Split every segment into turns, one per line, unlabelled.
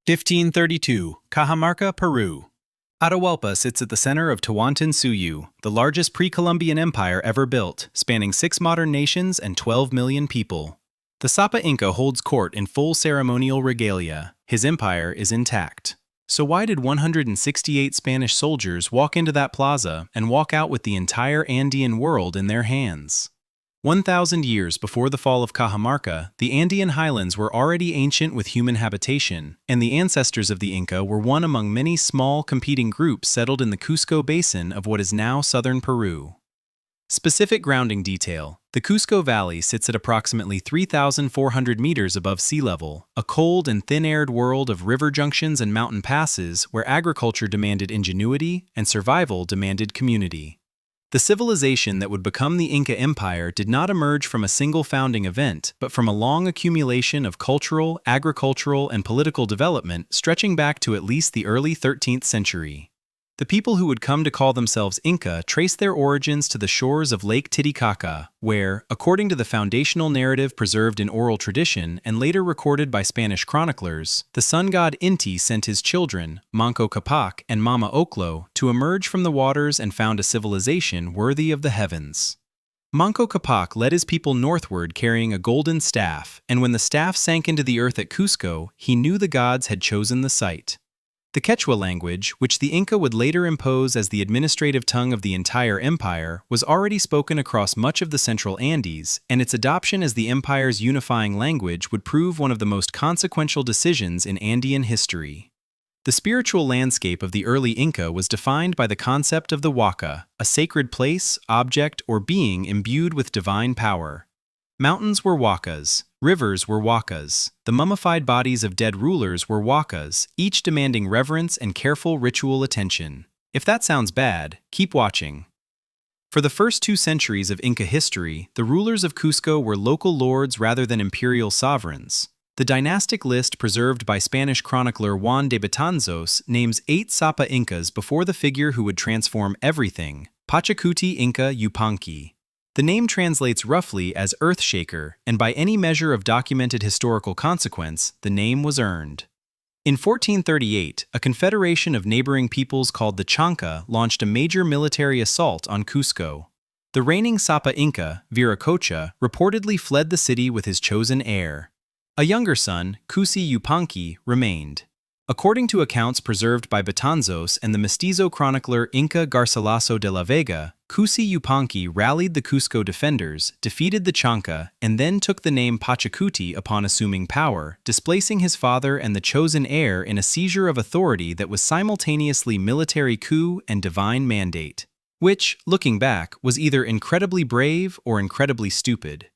1532, Cajamarca, Peru. Atahualpa sits at the center of Tawantinsuyu, the largest pre-Columbian empire ever built, spanning 6 modern nations and 12 million people. The Sapa Inca holds court in full ceremonial regalia. His empire is intact. So why did 168 Spanish soldiers walk into that plaza and walk out with the entire Andean world in their hands? 1,000 years before the fall of Cajamarca, the Andean highlands were already ancient with human habitation, and the ancestors of the Inca were one among many small competing groups settled in the Cusco basin of what is now southern Peru. Specific grounding detail: the Cusco Valley sits at approximately 3,400 meters above sea level, a cold and thin-aired world of river junctions and mountain passes where agriculture demanded ingenuity and survival demanded community. The civilization that would become the Inca Empire did not emerge from a single founding event, but from a long accumulation of cultural, agricultural, and political development stretching back to at least the early 13th century. The people who would come to call themselves Inca trace their origins to the shores of Lake Titicaca, where, according to the foundational narrative preserved in oral tradition and later recorded by Spanish chroniclers, the sun god Inti sent his children, Manco Capac and Mama Oclo, to emerge from the waters and found a civilization worthy of the heavens. Manco Capac led his people northward carrying a golden staff, and when the staff sank into the earth at Cusco, he knew the gods had chosen the site. The Quechua language, which the Inca would later impose as the administrative tongue of the entire empire, was already spoken across much of the central Andes, and its adoption as the empire's unifying language would prove one of the most consequential decisions in Andean history. The spiritual landscape of the early Inca was defined by the concept of the Waka, a sacred place, object, or being imbued with divine power. Mountains were wakas, rivers were wakas, the mummified bodies of dead rulers were wakas, each demanding reverence and careful ritual attention. If that sounds bad, keep watching. For the first 2 centuries of Inca history, the rulers of Cusco were local lords rather than imperial sovereigns. The dynastic list preserved by Spanish chronicler Juan de Betanzos names 8 Sapa Incas before the figure who would transform everything, Pachacuti Inca Yupanqui. The name translates roughly as Earthshaker, and by any measure of documented historical consequence, the name was earned. In 1438, a confederation of neighboring peoples called the Chanca launched a major military assault on Cusco. The reigning Sapa Inca, Viracocha, reportedly fled the city with his chosen heir. A younger son, Cusi Yupanqui, remained. According to accounts preserved by Betanzos and the mestizo chronicler Inca Garcilaso de la Vega, Cusi Yupanqui rallied the Cusco defenders, defeated the Chanca, and then took the name Pachacuti upon assuming power, displacing his father and the chosen heir in a seizure of authority that was simultaneously military coup and divine mandate. Which, looking back, was either incredibly brave or incredibly stupid.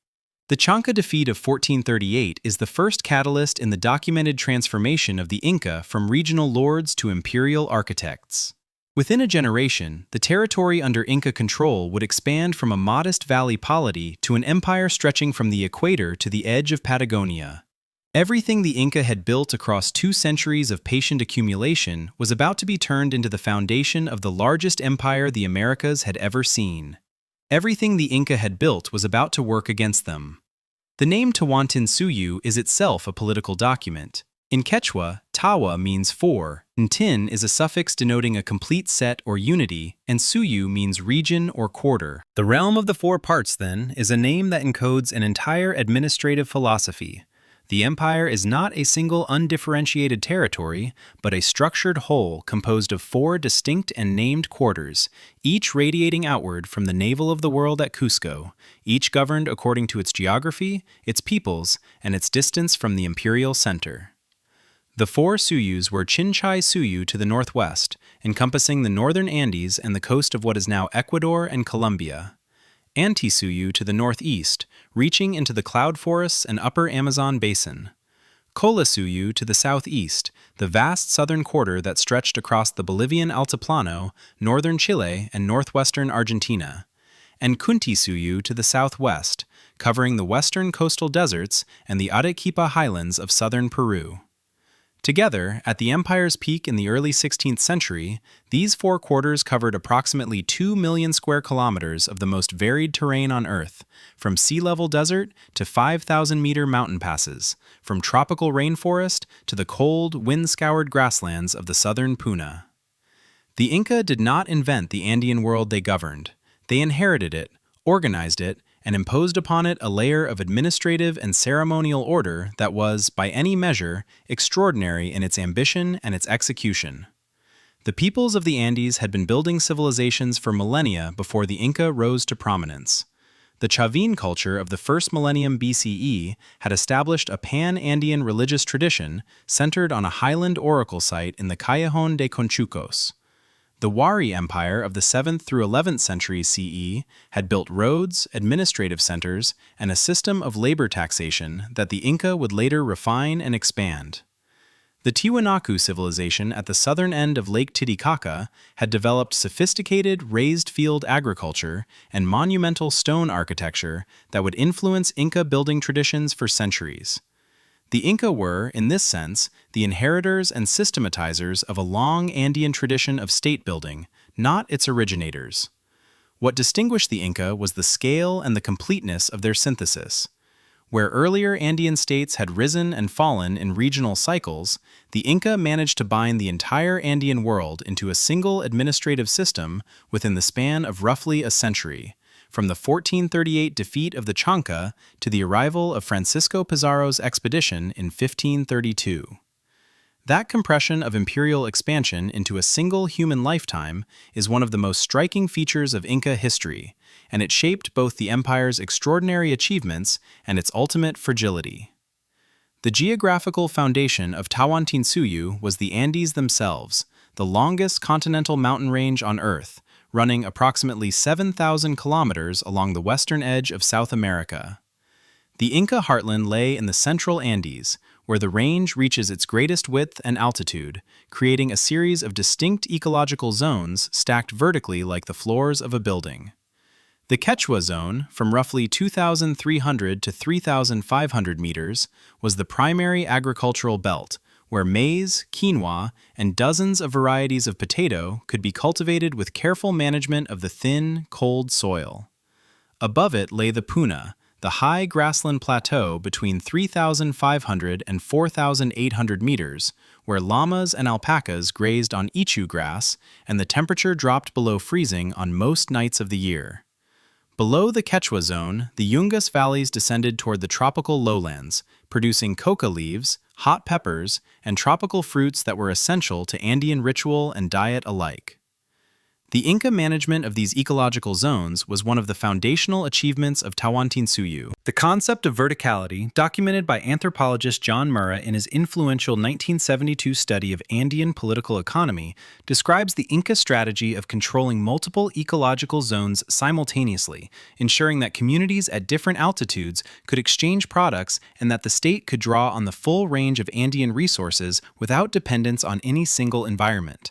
The Chanca defeat of 1438 is the first catalyst in the documented transformation of the Inca from regional lords to imperial architects. Within a generation, the territory under Inca control would expand from a modest valley polity to an empire stretching from the equator to the edge of Patagonia. Everything the Inca had built across 2 centuries of patient accumulation was about to be turned into the foundation of the largest empire the Americas had ever seen. Everything the Inca had built was about to work against them. The name Tawantinsuyu is itself a political document. In Quechua, tawa means 4, ntin is a suffix denoting a complete set or unity, and suyu means region or quarter. The realm of the 4 parts, then, is a name that encodes an entire administrative philosophy. The empire is not a single undifferentiated territory, but a structured whole composed of 4 distinct and named quarters, each radiating outward from the navel of the world at Cusco, each governed according to its geography, its peoples, and its distance from the imperial center. The 4 Suyus were Chinchay Suyu to the northwest, encompassing the northern Andes and the coast of what is now Ecuador and Colombia. Antisuyu to the northeast, reaching into the cloud forests and upper Amazon basin. Colasuyu to the southeast, the vast southern quarter that stretched across the Bolivian Altiplano, northern Chile, and northwestern Argentina. And Kuntisuyu to the southwest, covering the western coastal deserts and the Arequipa highlands of southern Peru. Together, at the empire's peak in the early 16th century, these four quarters covered approximately 2 million square kilometers of the most varied terrain on Earth, from sea-level desert to 5,000-meter mountain passes, from tropical rainforest to the cold, wind-scoured grasslands of the southern Puna. The Inca did not invent the Andean world they governed. They inherited it, organized it, and imposed upon it a layer of administrative and ceremonial order that was, by any measure, extraordinary in its ambition and its execution. The peoples of the Andes had been building civilizations for millennia before the Inca rose to prominence. The Chavin culture of the first millennium BCE had established a pan-Andean religious tradition centered on a highland oracle site in the Callejón de Conchucos. The Wari Empire of the 7th through 11th centuries CE had built roads, administrative centers, and a system of labor taxation that the Inca would later refine and expand. The Tiwanaku civilization at the southern end of Lake Titicaca had developed sophisticated raised field agriculture and monumental stone architecture that would influence Inca building traditions for centuries. The Inca were, in this sense, the inheritors and systematizers of a long Andean tradition of state building, not its originators. What distinguished the Inca was the scale and the completeness of their synthesis. Where earlier Andean states had risen and fallen in regional cycles, the Inca managed to bind the entire Andean world into a single administrative system within the span of roughly a century, from the 1438 defeat of the Chanca to the arrival of Francisco Pizarro's expedition in 1532. That compression of imperial expansion into a single human lifetime is one of the most striking features of Inca history, and it shaped both the empire's extraordinary achievements and its ultimate fragility. The geographical foundation of Tawantinsuyu was the Andes themselves, the longest continental mountain range on Earth, running approximately 7,000 kilometers along the western edge of South America. The Inca heartland lay in the central Andes, where the range reaches its greatest width and altitude, creating a series of distinct ecological zones stacked vertically like the floors of a building. The Quechua zone, from roughly 2,300 to 3,500 meters, was the primary agricultural belt, where maize, quinoa, and dozens of varieties of potato could be cultivated with careful management of the thin, cold soil. Above it lay the Puna, the high grassland plateau between 3,500 and 4,800 meters, where llamas and alpacas grazed on ichu grass and the temperature dropped below freezing on most nights of the year. Below the Quechua zone, the Yungas valleys descended toward the tropical lowlands, producing coca leaves, hot peppers, and tropical fruits that were essential to Andean ritual and diet alike. The Inca management of these ecological zones was one of the foundational achievements of Tawantinsuyu. The concept of verticality, documented by anthropologist John Murrah in his influential 1972 study of Andean political economy, describes the Inca strategy of controlling multiple ecological zones simultaneously, ensuring that communities at different altitudes could exchange products and that the state could draw on the full range of Andean resources without dependence on any single environment.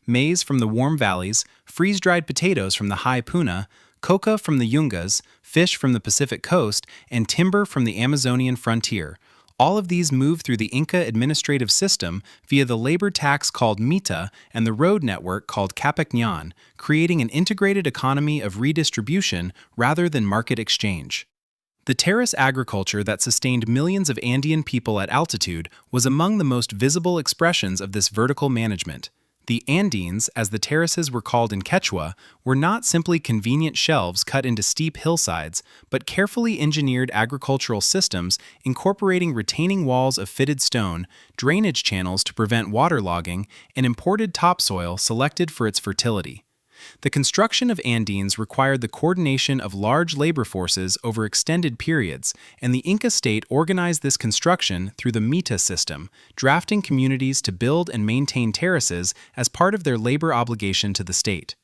Maize from the warm valleys, freeze-dried potatoes from the high Puna, coca from the Yungas, fish from the Pacific coast, and timber from the Amazonian frontier. All of these move through the Inca administrative system via the labor tax called mita and the road network called Capacñan, creating an integrated economy of redistribution rather than market exchange. The terrace agriculture that sustained millions of Andean people at altitude was among the most visible expressions of this vertical management. The Andines, as the terraces were called in Quechua, were not simply convenient shelves cut into steep hillsides, but carefully engineered agricultural systems incorporating retaining walls of fitted stone, drainage channels to prevent waterlogging, and imported topsoil selected for its fertility. The construction of Andines required the coordination of large labor forces over extended periods, and the Inca state organized this construction through the mita system, drafting communities to build and maintain terraces as part of their labor obligation to the state.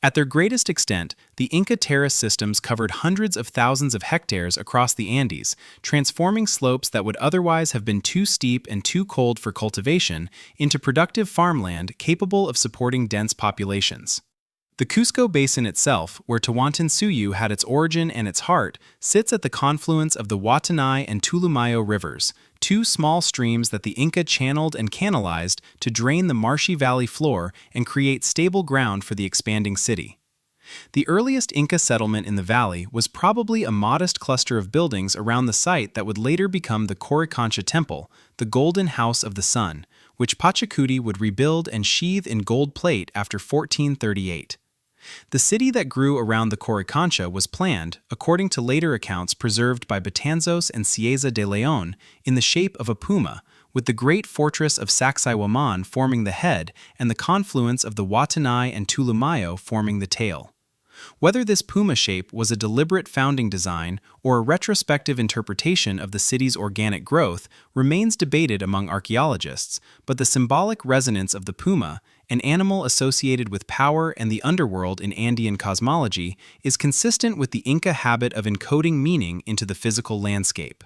At their greatest extent, the Inca terrace systems covered hundreds of thousands of hectares across the Andes, transforming slopes that would otherwise have been too steep and too cold for cultivation into productive farmland capable of supporting dense populations. The Cusco Basin itself, where Tawantinsuyu had its origin and its heart, sits at the confluence of the Huatenay and Tulumayo rivers, two small streams that the Inca channeled and canalized to drain the marshy valley floor and create stable ground for the expanding city. The earliest Inca settlement in the valley was probably a modest cluster of buildings around the site that would later become the Coricancha Temple, the Golden House of the Sun, which Pachacuti would rebuild and sheathe in gold plate after 1438. The city that grew around the Coricancha was planned, according to later accounts preserved by Betanzos and Cieza de León, in the shape of a puma, with the great fortress of Sacsayhuaman forming the head and the confluence of the Huatenay and Tulumayo forming the tail. Whether this puma shape was a deliberate founding design or a retrospective interpretation of the city's organic growth remains debated among archaeologists, but the symbolic resonance of the puma, an animal associated with power and the underworld in Andean cosmology, is consistent with the Inca habit of encoding meaning into the physical landscape.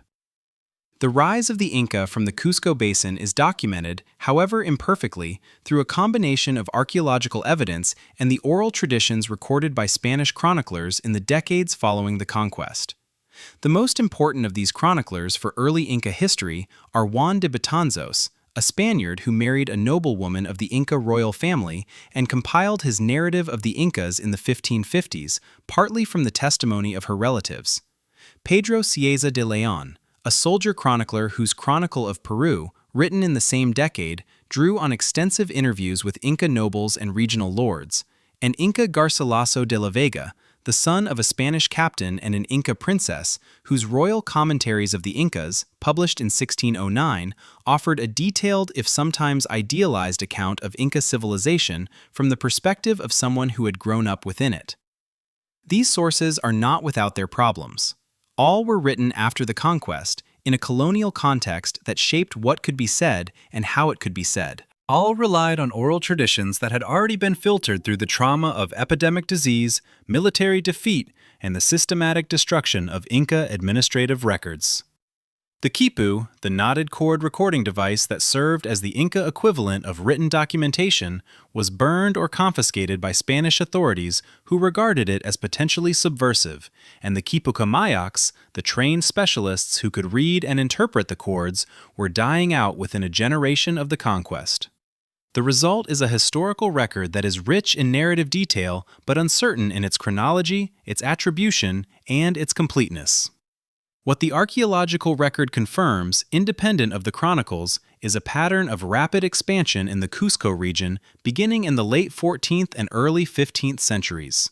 The rise of the Inca from the Cusco Basin is documented, however imperfectly, through a combination of archaeological evidence and the oral traditions recorded by Spanish chroniclers in the decades following the conquest. The most important of these chroniclers for early Inca history are Juan de Betanzos, a Spaniard who married a noblewoman of the Inca royal family and compiled his narrative of the Incas in the 1550s, partly from the testimony of her relatives. Pedro Cieza de León, a soldier chronicler whose Chronicle of Peru, written in the same decade, drew on extensive interviews with Inca nobles and regional lords, and Inca Garcilaso de la Vega, the son of a Spanish captain and an Inca princess, whose royal commentaries of the Incas, published in 1609, offered a detailed, if sometimes idealized account of Inca civilization from the perspective of someone who had grown up within it. These sources are not without their problems. All were written after the conquest, in a colonial context that shaped what could be said and how it could be said. All relied on oral traditions that had already been filtered through the trauma of epidemic disease, military defeat, and the systematic destruction of Inca administrative records. The quipu, the knotted cord recording device that served as the Inca equivalent of written documentation, was burned or confiscated by Spanish authorities who regarded it as potentially subversive, and the quipucamayaks, the trained specialists who could read and interpret the cords, were dying out within a generation of the conquest. The result is a historical record that is rich in narrative detail but uncertain in its chronology, its attribution, and its completeness. What the archaeological record confirms, independent of the chronicles, is a pattern of rapid expansion in the Cusco region beginning in the late 14th and early 15th centuries.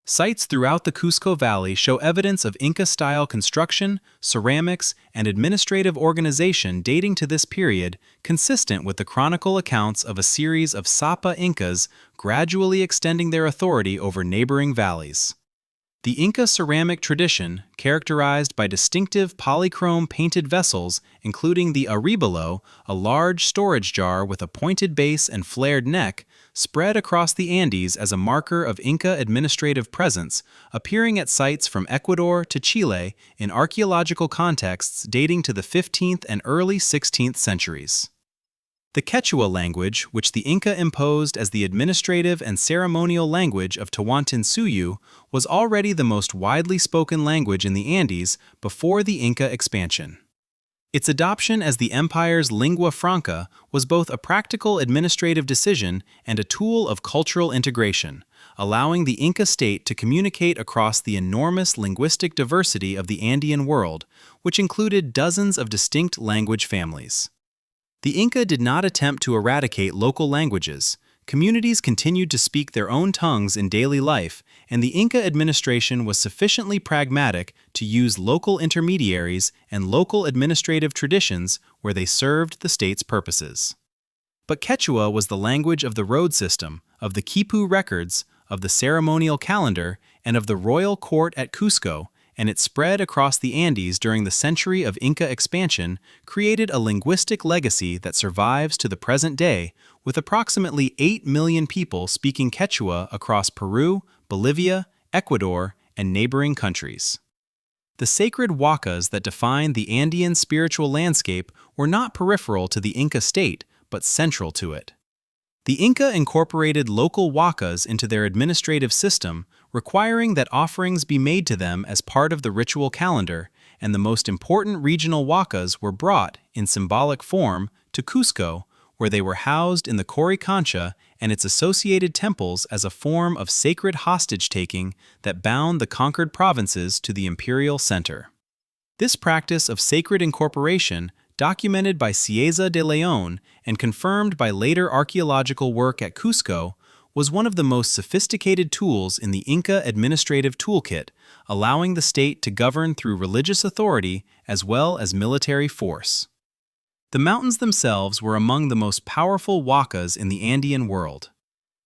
Sites throughout the Cusco Valley show evidence of Inca-style construction, ceramics, and administrative organization dating to this period, consistent with the chronicle accounts of a series of Sapa Incas gradually extending their authority over neighboring valleys. The Inca ceramic tradition, characterized by distinctive polychrome painted vessels, including the aribalo, a large storage jar with a pointed base and flared neck, spread across the Andes as a marker of Inca administrative presence, appearing at sites from Ecuador to Chile in archaeological contexts dating to the 15th and early 16th centuries. The Quechua language, which the Inca imposed as the administrative and ceremonial language of Tawantinsuyu, was already the most widely spoken language in the Andes before the Inca expansion. Its adoption as the empire's lingua franca was both a practical administrative decision and a tool of cultural integration, allowing the Inca state to communicate across the enormous linguistic diversity of the Andean world, which included dozens of distinct language families. The Inca did not attempt to eradicate local languages. Communities continued to speak their own tongues in daily life, and the Inca administration was sufficiently pragmatic to use local intermediaries and local administrative traditions where they served the state's purposes. But Quechua was the language of the road system, of the quipu records, of the ceremonial calendar, and of the royal court at Cusco, and it spread across the Andes during the century of Inca expansion, created a linguistic legacy that survives to the present day, with approximately 8 million people speaking Quechua across Peru, Bolivia, Ecuador, and neighboring countries. The sacred huacas that define the Andean spiritual landscape were not peripheral to the Inca state, but central to it. The Inca incorporated local huacas into their administrative system, requiring that offerings be made to them as part of the ritual calendar, and the most important regional huacas were brought, in symbolic form, to Cusco, where they were housed in the Coricancha and its associated temples as a form of sacred hostage-taking that bound the conquered provinces to the imperial center. This practice of sacred incorporation, documented by Cieza de León and confirmed by later archaeological work at Cusco, was one of the most sophisticated tools in the Inca administrative toolkit, allowing the state to govern through religious authority as well as military force. The mountains themselves were among the most powerful huacas in the Andean world.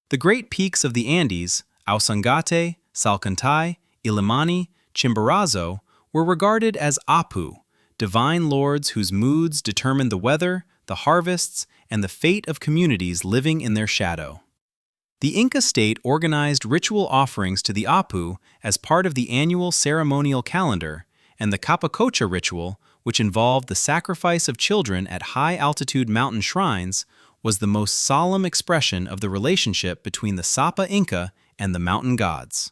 The great peaks of the Andes, Ausangate, Salcantay, Illimani, Chimborazo, were regarded as Apu, divine lords whose moods determined the weather, the harvests, and the fate of communities living in their shadow. The Inca state organized ritual offerings to the Apu as part of the annual ceremonial calendar, and the Capacocha ritual, which involved the sacrifice of children at high-altitude mountain shrines, was the most solemn expression of the relationship between the Sapa Inca and the mountain gods.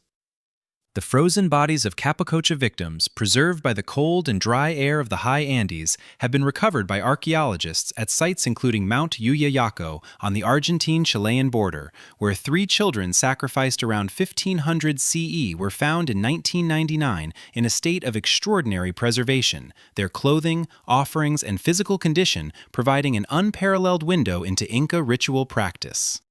The frozen bodies of Capacocha victims, preserved by the cold and dry air of the high Andes, have been recovered by archaeologists at sites including Mount Yuyayaco on the Argentine-Chilean border, where 3 children sacrificed around 1500 CE were found in 1999 in a state of extraordinary preservation, their clothing, offerings, and physical condition providing an unparalleled window into Inca ritual practice.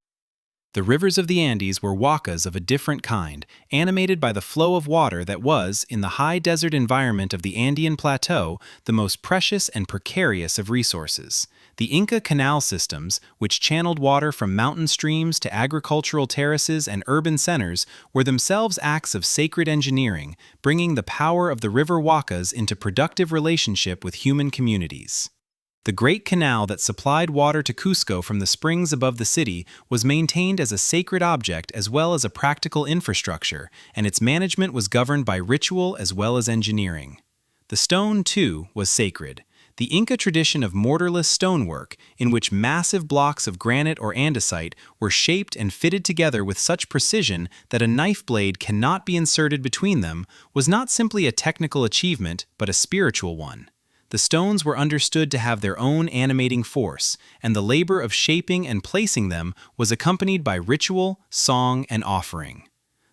The rivers of the Andes were huacas of a different kind, animated by the flow of water that was, in the high desert environment of the Andean Plateau, the most precious and precarious of resources. The Inca canal systems, which channeled water from mountain streams to agricultural terraces and urban centers, were themselves acts of sacred engineering, bringing the power of the river huacas into productive relationship with human communities. The great canal that supplied water to Cusco from the springs above the city was maintained as a sacred object as well as a practical infrastructure, and its management was governed by ritual as well as engineering. The stone, too, was sacred. The Inca tradition of mortarless stonework, in which massive blocks of granite or andesite were shaped and fitted together with such precision that a knife blade cannot be inserted between them, was not simply a technical achievement but a spiritual one. The stones were understood to have their own animating force, and the labor of shaping and placing them was accompanied by ritual, song, and offering.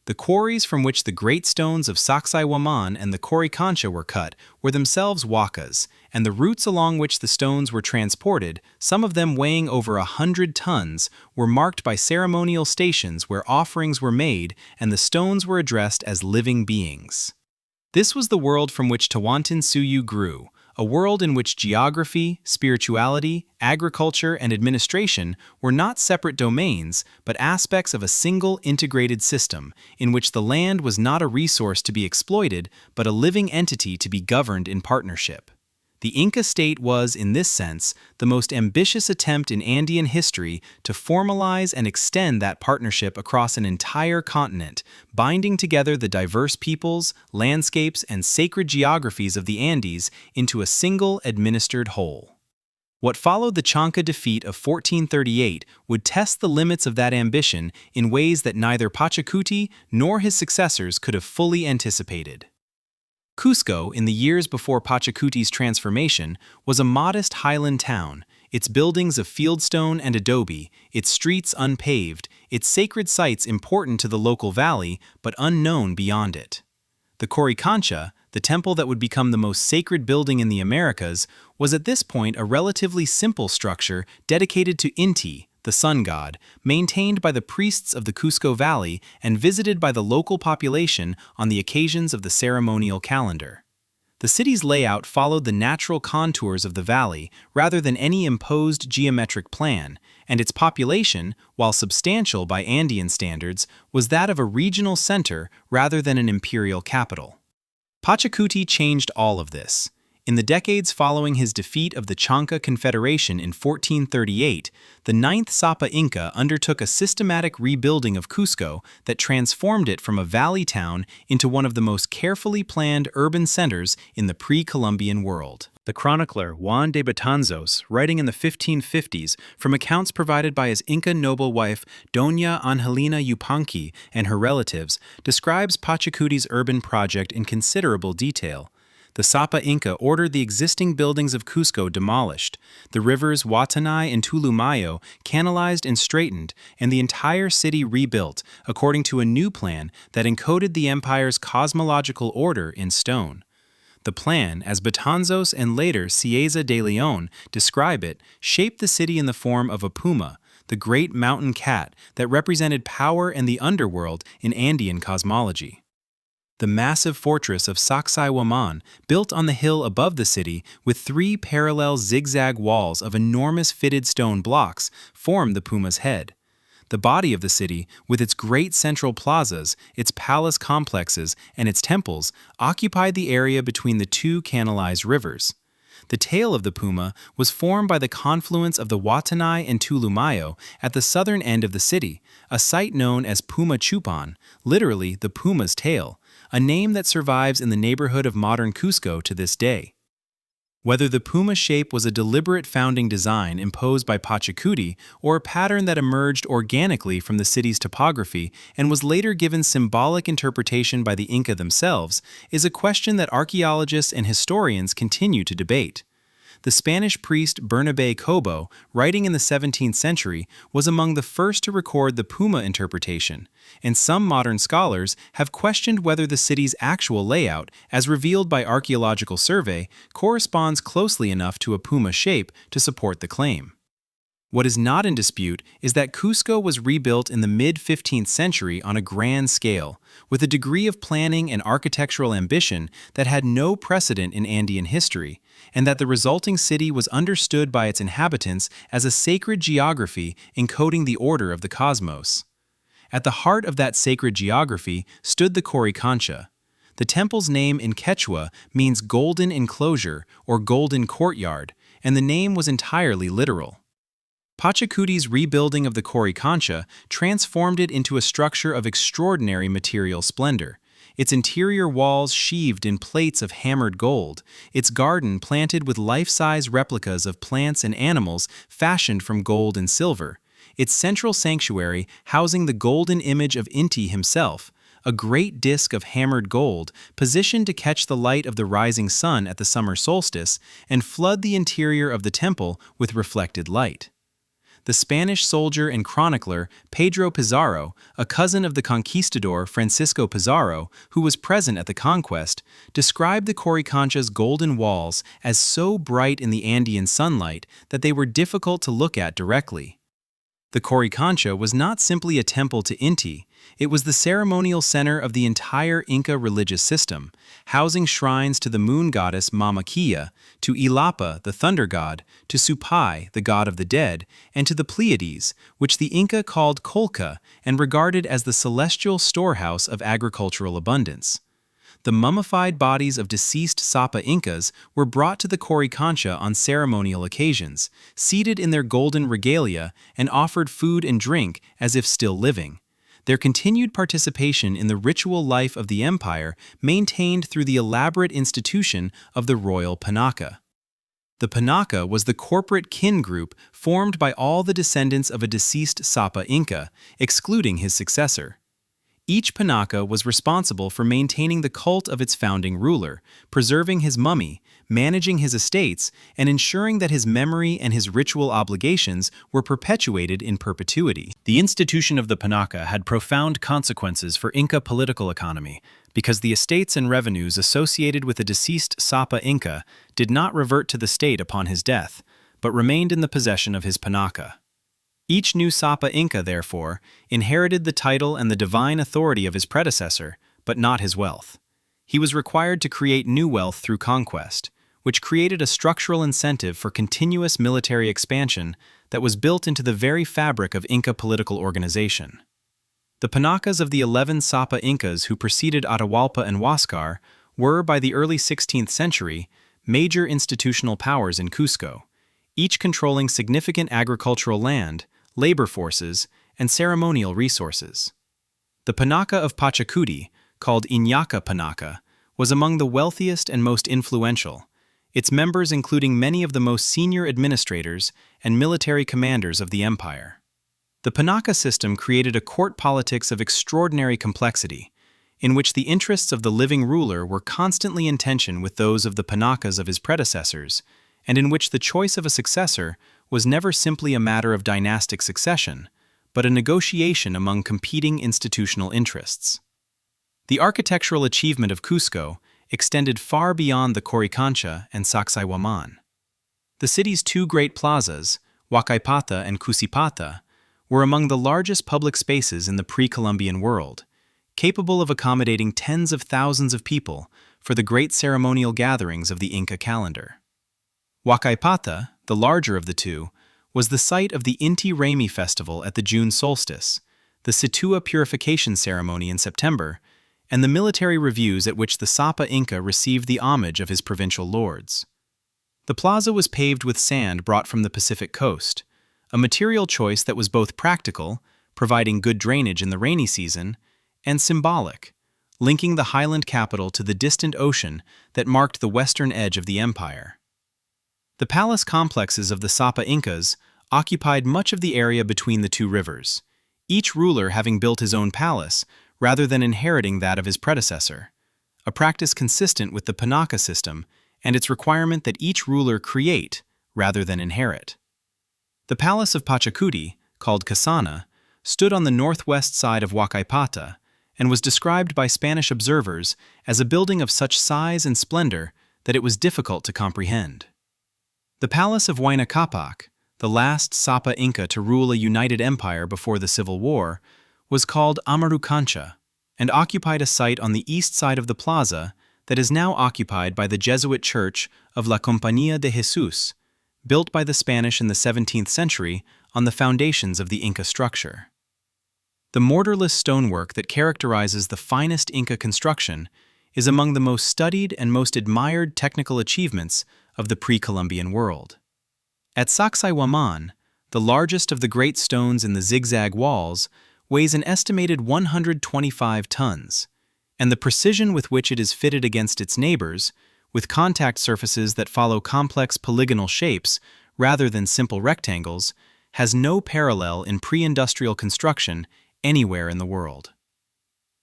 The quarries from which the great stones of Sacsayhuaman and the Coricancha were cut were themselves huacas, and the routes along which the stones were transported, some of them weighing over 100 tons, were marked by ceremonial stations where offerings were made and the stones were addressed as living beings. This was the world from which Tawantinsuyu grew, a world in which geography, spirituality, agriculture, and administration were not separate domains, but aspects of a single integrated system, in which the land was not a resource to be exploited, but a living entity to be governed in partnership. The Inca state was, in this sense, the most ambitious attempt in Andean history to formalize and extend that partnership across an entire continent, binding together the diverse peoples, landscapes, and sacred geographies of the Andes into a single administered whole. What followed the Chanca defeat of 1438 would test the limits of that ambition in ways that neither Pachacuti nor his successors could have fully anticipated. Cusco, in the years before Pachacuti's transformation, was a modest highland town, its buildings of fieldstone and adobe, its streets unpaved, its sacred sites important to the local valley but unknown beyond it. The Coricancha, the temple that would become the most sacred building in the Americas, was at this point a relatively simple structure dedicated to Inti, the sun god, maintained by the priests of the Cusco Valley and visited by the local population on the occasions of the ceremonial calendar. The city's layout followed the natural contours of the valley rather than any imposed geometric plan, and its population, while substantial by Andean standards, was that of a regional center rather than an imperial capital. Pachacuti changed all of this. In the decades following his defeat of the Chanca Confederation in 1438, the 9th Sapa Inca undertook a systematic rebuilding of Cusco that transformed it from a valley town into one of the most carefully planned urban centers in the pre-Columbian world. The chronicler Juan de Betanzos, writing in the 1550s from accounts provided by his Inca noble wife Doña Angelina Yupanqui and her relatives, describes Pachacuti's urban project in considerable detail. the Sapa Inca ordered the existing buildings of Cusco demolished, the rivers Huatanay and Tulumayo canalized and straightened, and the entire city rebuilt according to a new plan that encoded the empire's cosmological order in stone. The plan, as Betanzos and later Cieza de Leon describe it, shaped the city in the form of a puma, the great mountain cat that represented power and the underworld in Andean cosmology. The massive fortress of Sacsayhuaman, built on the hill above the city with 3 parallel zigzag walls of enormous fitted stone blocks, formed the puma's head. The body of the city, with its great central plazas, its palace complexes, and its temples, occupied the area between the 2 canalized rivers. The tail of the puma was formed by the confluence of the Huatanay and Tulumayo at the southern end of the city, a site known as Puma Chupan, literally the puma's tail, a name that survives in the neighborhood of modern Cusco to this day. Whether the puma shape was a deliberate founding design imposed by Pachacuti or a pattern that emerged organically from the city's topography and was later given symbolic interpretation by the Inca themselves is a question that archaeologists and historians continue to debate. The Spanish priest Bernabé Cobo, writing in the 17th century, was among the first to record the puma interpretation, and some modern scholars have questioned whether the city's actual layout, as revealed by archaeological survey, corresponds closely enough to a puma shape to support the claim. What is not in dispute is that Cusco was rebuilt in the mid-15th century on a grand scale, with a degree of planning and architectural ambition that had no precedent in Andean history, and that the resulting city was understood by its inhabitants as a sacred geography encoding the order of the cosmos. At the heart of that sacred geography stood the Coricancha. The temple's name in Quechua means golden enclosure or golden courtyard, and the name was entirely literal. Pachacuti's rebuilding of the Coricancha transformed it into a structure of extraordinary material splendor, its interior walls sheathed in plates of hammered gold, its garden planted with life-size replicas of plants and animals fashioned from gold and silver, its central sanctuary housing the golden image of Inti himself, a great disk of hammered gold positioned to catch the light of the rising sun at the summer solstice and flood the interior of the temple with reflected light. The Spanish soldier and chronicler Pedro Pizarro, a cousin of the conquistador Francisco Pizarro, who was present at the conquest, described the Coricancha's golden walls as so bright in the Andean sunlight that they were difficult to look at directly. The Coricancha was not simply a temple to Inti, it was the ceremonial center of the entire Inca religious system, housing shrines to the moon goddess Mamaquilla, to Ilapa, the thunder god, to Supai, the god of the dead, and to the Pleiades, which the Inca called Colca and regarded as the celestial storehouse of agricultural abundance. The mummified bodies of deceased Sapa Incas were brought to the Coricancha on ceremonial occasions, seated in their golden regalia, and offered food and drink as if still living. Their continued participation in the ritual life of the empire maintained through the elaborate institution of the royal panaca. The panaca was the corporate kin group formed by all the descendants of a deceased Sapa Inca, excluding his successor. Each panaca was responsible for maintaining the cult of its founding ruler, preserving his mummy, managing his estates, and ensuring that his memory and his ritual obligations were perpetuated in perpetuity. The institution of the panaca had profound consequences for Inca political economy, because the estates and revenues associated with a deceased Sapa Inca did not revert to the state upon his death, but remained in the possession of his panaca. Each new Sapa Inca, therefore, inherited the title and the divine authority of his predecessor, but not his wealth. He was required to create new wealth through conquest, which created a structural incentive for continuous military expansion that was built into the very fabric of Inca political organization. The panacas of the 11 Sapa Incas who preceded Atahualpa and Huáscar were, by the early 16th century, major institutional powers in Cusco, each controlling significant agricultural land, labor forces, and ceremonial resources. The panaca of Pachacuti, called Iñaca Panaca, was among the wealthiest and most influential, its members including many of the most senior administrators and military commanders of the empire. The panaca system created a court politics of extraordinary complexity, in which the interests of the living ruler were constantly in tension with those of the panakas of his predecessors, and in which the choice of a successor was never simply a matter of dynastic succession, but a negotiation among competing institutional interests. The architectural achievement of Cusco extended far beyond the Coricancha and Sacsayhuaman. The city's two great plazas, Huacaypata and Cusipata, were among the largest public spaces in the pre-Columbian world, capable of accommodating tens of thousands of people for the great ceremonial gatherings of the Inca calendar. Huacaypata, the larger of the two, was the site of the Inti Raymi festival at the June solstice, the Situa purification ceremony in September, and the military reviews at which the Sapa Inca received the homage of his provincial lords. The plaza was paved with sand brought from the Pacific coast, a material choice that was both practical, providing good drainage in the rainy season, and symbolic, linking the highland capital to the distant ocean that marked the western edge of the empire. The palace complexes of the Sapa Incas occupied much of the area between the two rivers, each ruler having built his own palace rather than inheriting that of his predecessor, a practice consistent with the Panaka system and its requirement that each ruler create rather than inherit. The palace of Pachacuti, called Casana, stood on the northwest side of Huacaypata and was described by Spanish observers as a building of such size and splendor that it was difficult to comprehend. The palace of Huayna Capac, the last Sapa Inca to rule a united empire before the Civil War, was called Amarucancha and occupied a site on the east side of the plaza that is now occupied by the Jesuit Church of La Compañía de Jesús, built by the Spanish in the 17th century on the foundations of the Inca structure. The mortarless stonework that characterizes the finest Inca construction is among the most studied and most admired technical achievements of the pre-Columbian world. At Sacsayhuaman, the largest of the great stones in the zigzag walls weighs an estimated 125 tons, and the precision with which it is fitted against its neighbors, with contact surfaces that follow complex polygonal shapes rather than simple rectangles, has no parallel in pre-industrial construction anywhere in the world.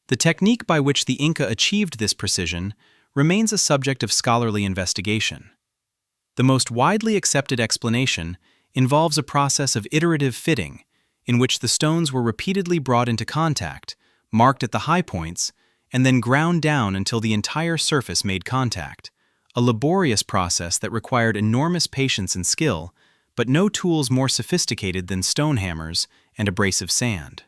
The technique by which the Inca achieved this precision remains a subject of scholarly investigation. The most widely accepted explanation involves a process of iterative fitting, in which the stones were repeatedly brought into contact, marked at the high points, and then ground down until the entire surface made contact, a laborious process that required enormous patience and skill, but no tools more sophisticated than stone hammers and abrasive sand.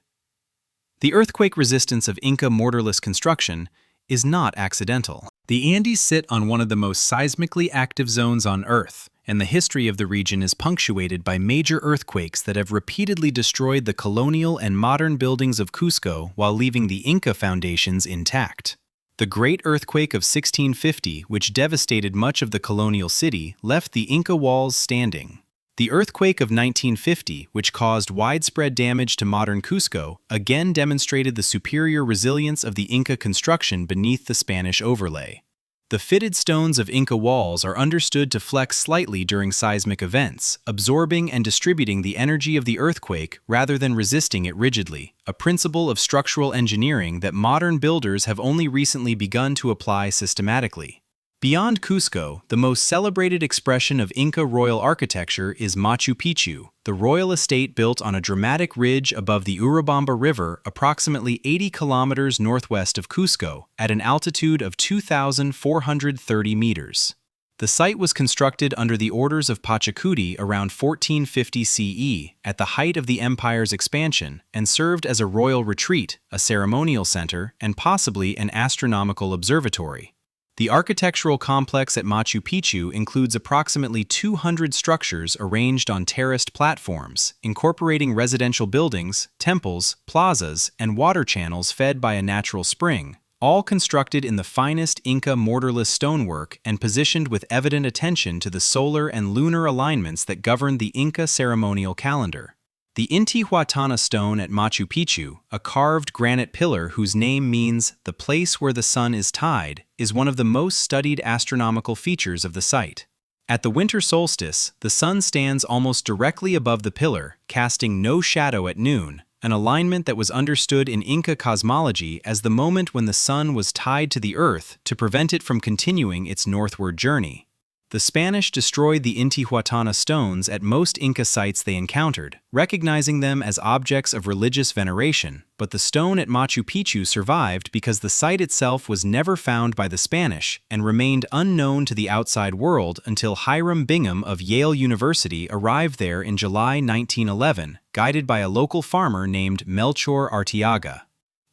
The earthquake resistance of Inca mortarless construction is not accidental. The Andes sit on one of the most seismically active zones on Earth, and the history of the region is punctuated by major earthquakes that have repeatedly destroyed the colonial and modern buildings of Cusco while leaving the Inca foundations intact. The Great Earthquake of 1650, which devastated much of the colonial city, left the Inca walls standing. The earthquake of 1950, which caused widespread damage to modern Cusco, again demonstrated the superior resilience of the Inca construction beneath the Spanish overlay. The fitted stones of Inca walls are understood to flex slightly during seismic events, absorbing and distributing the energy of the earthquake rather than resisting it rigidly, a principle of structural engineering that modern builders have only recently begun to apply systematically. Beyond Cusco, the most celebrated expression of Inca royal architecture is Machu Picchu, the royal estate built on a dramatic ridge above the Urubamba River approximately 80 kilometers northwest of Cusco at an altitude of 2,430 meters. The site was constructed under the orders of Pachacuti around 1450 CE at the height of the empire's expansion and served as a royal retreat, a ceremonial center, and possibly an astronomical observatory. The architectural complex at Machu Picchu includes approximately 200 structures arranged on terraced platforms, incorporating residential buildings, temples, plazas, and water channels fed by a natural spring, all constructed in the finest Inca mortarless stonework and positioned with evident attention to the solar and lunar alignments that govern the Inca ceremonial calendar. The Intihuatana stone at Machu Picchu, a carved granite pillar whose name means the place where the sun is tied, is one of the most studied astronomical features of the site. At the winter solstice, the sun stands almost directly above the pillar, casting no shadow at noon, an alignment that was understood in Inca cosmology as the moment when the sun was tied to the earth to prevent it from continuing its northward journey. The Spanish destroyed the Intihuatana stones at most Inca sites they encountered, recognizing them as objects of religious veneration, but the stone at Machu Picchu survived because the site itself was never found by the Spanish and remained unknown to the outside world until Hiram Bingham of Yale University arrived there in July 1911, guided by a local farmer named Melchor Arteaga.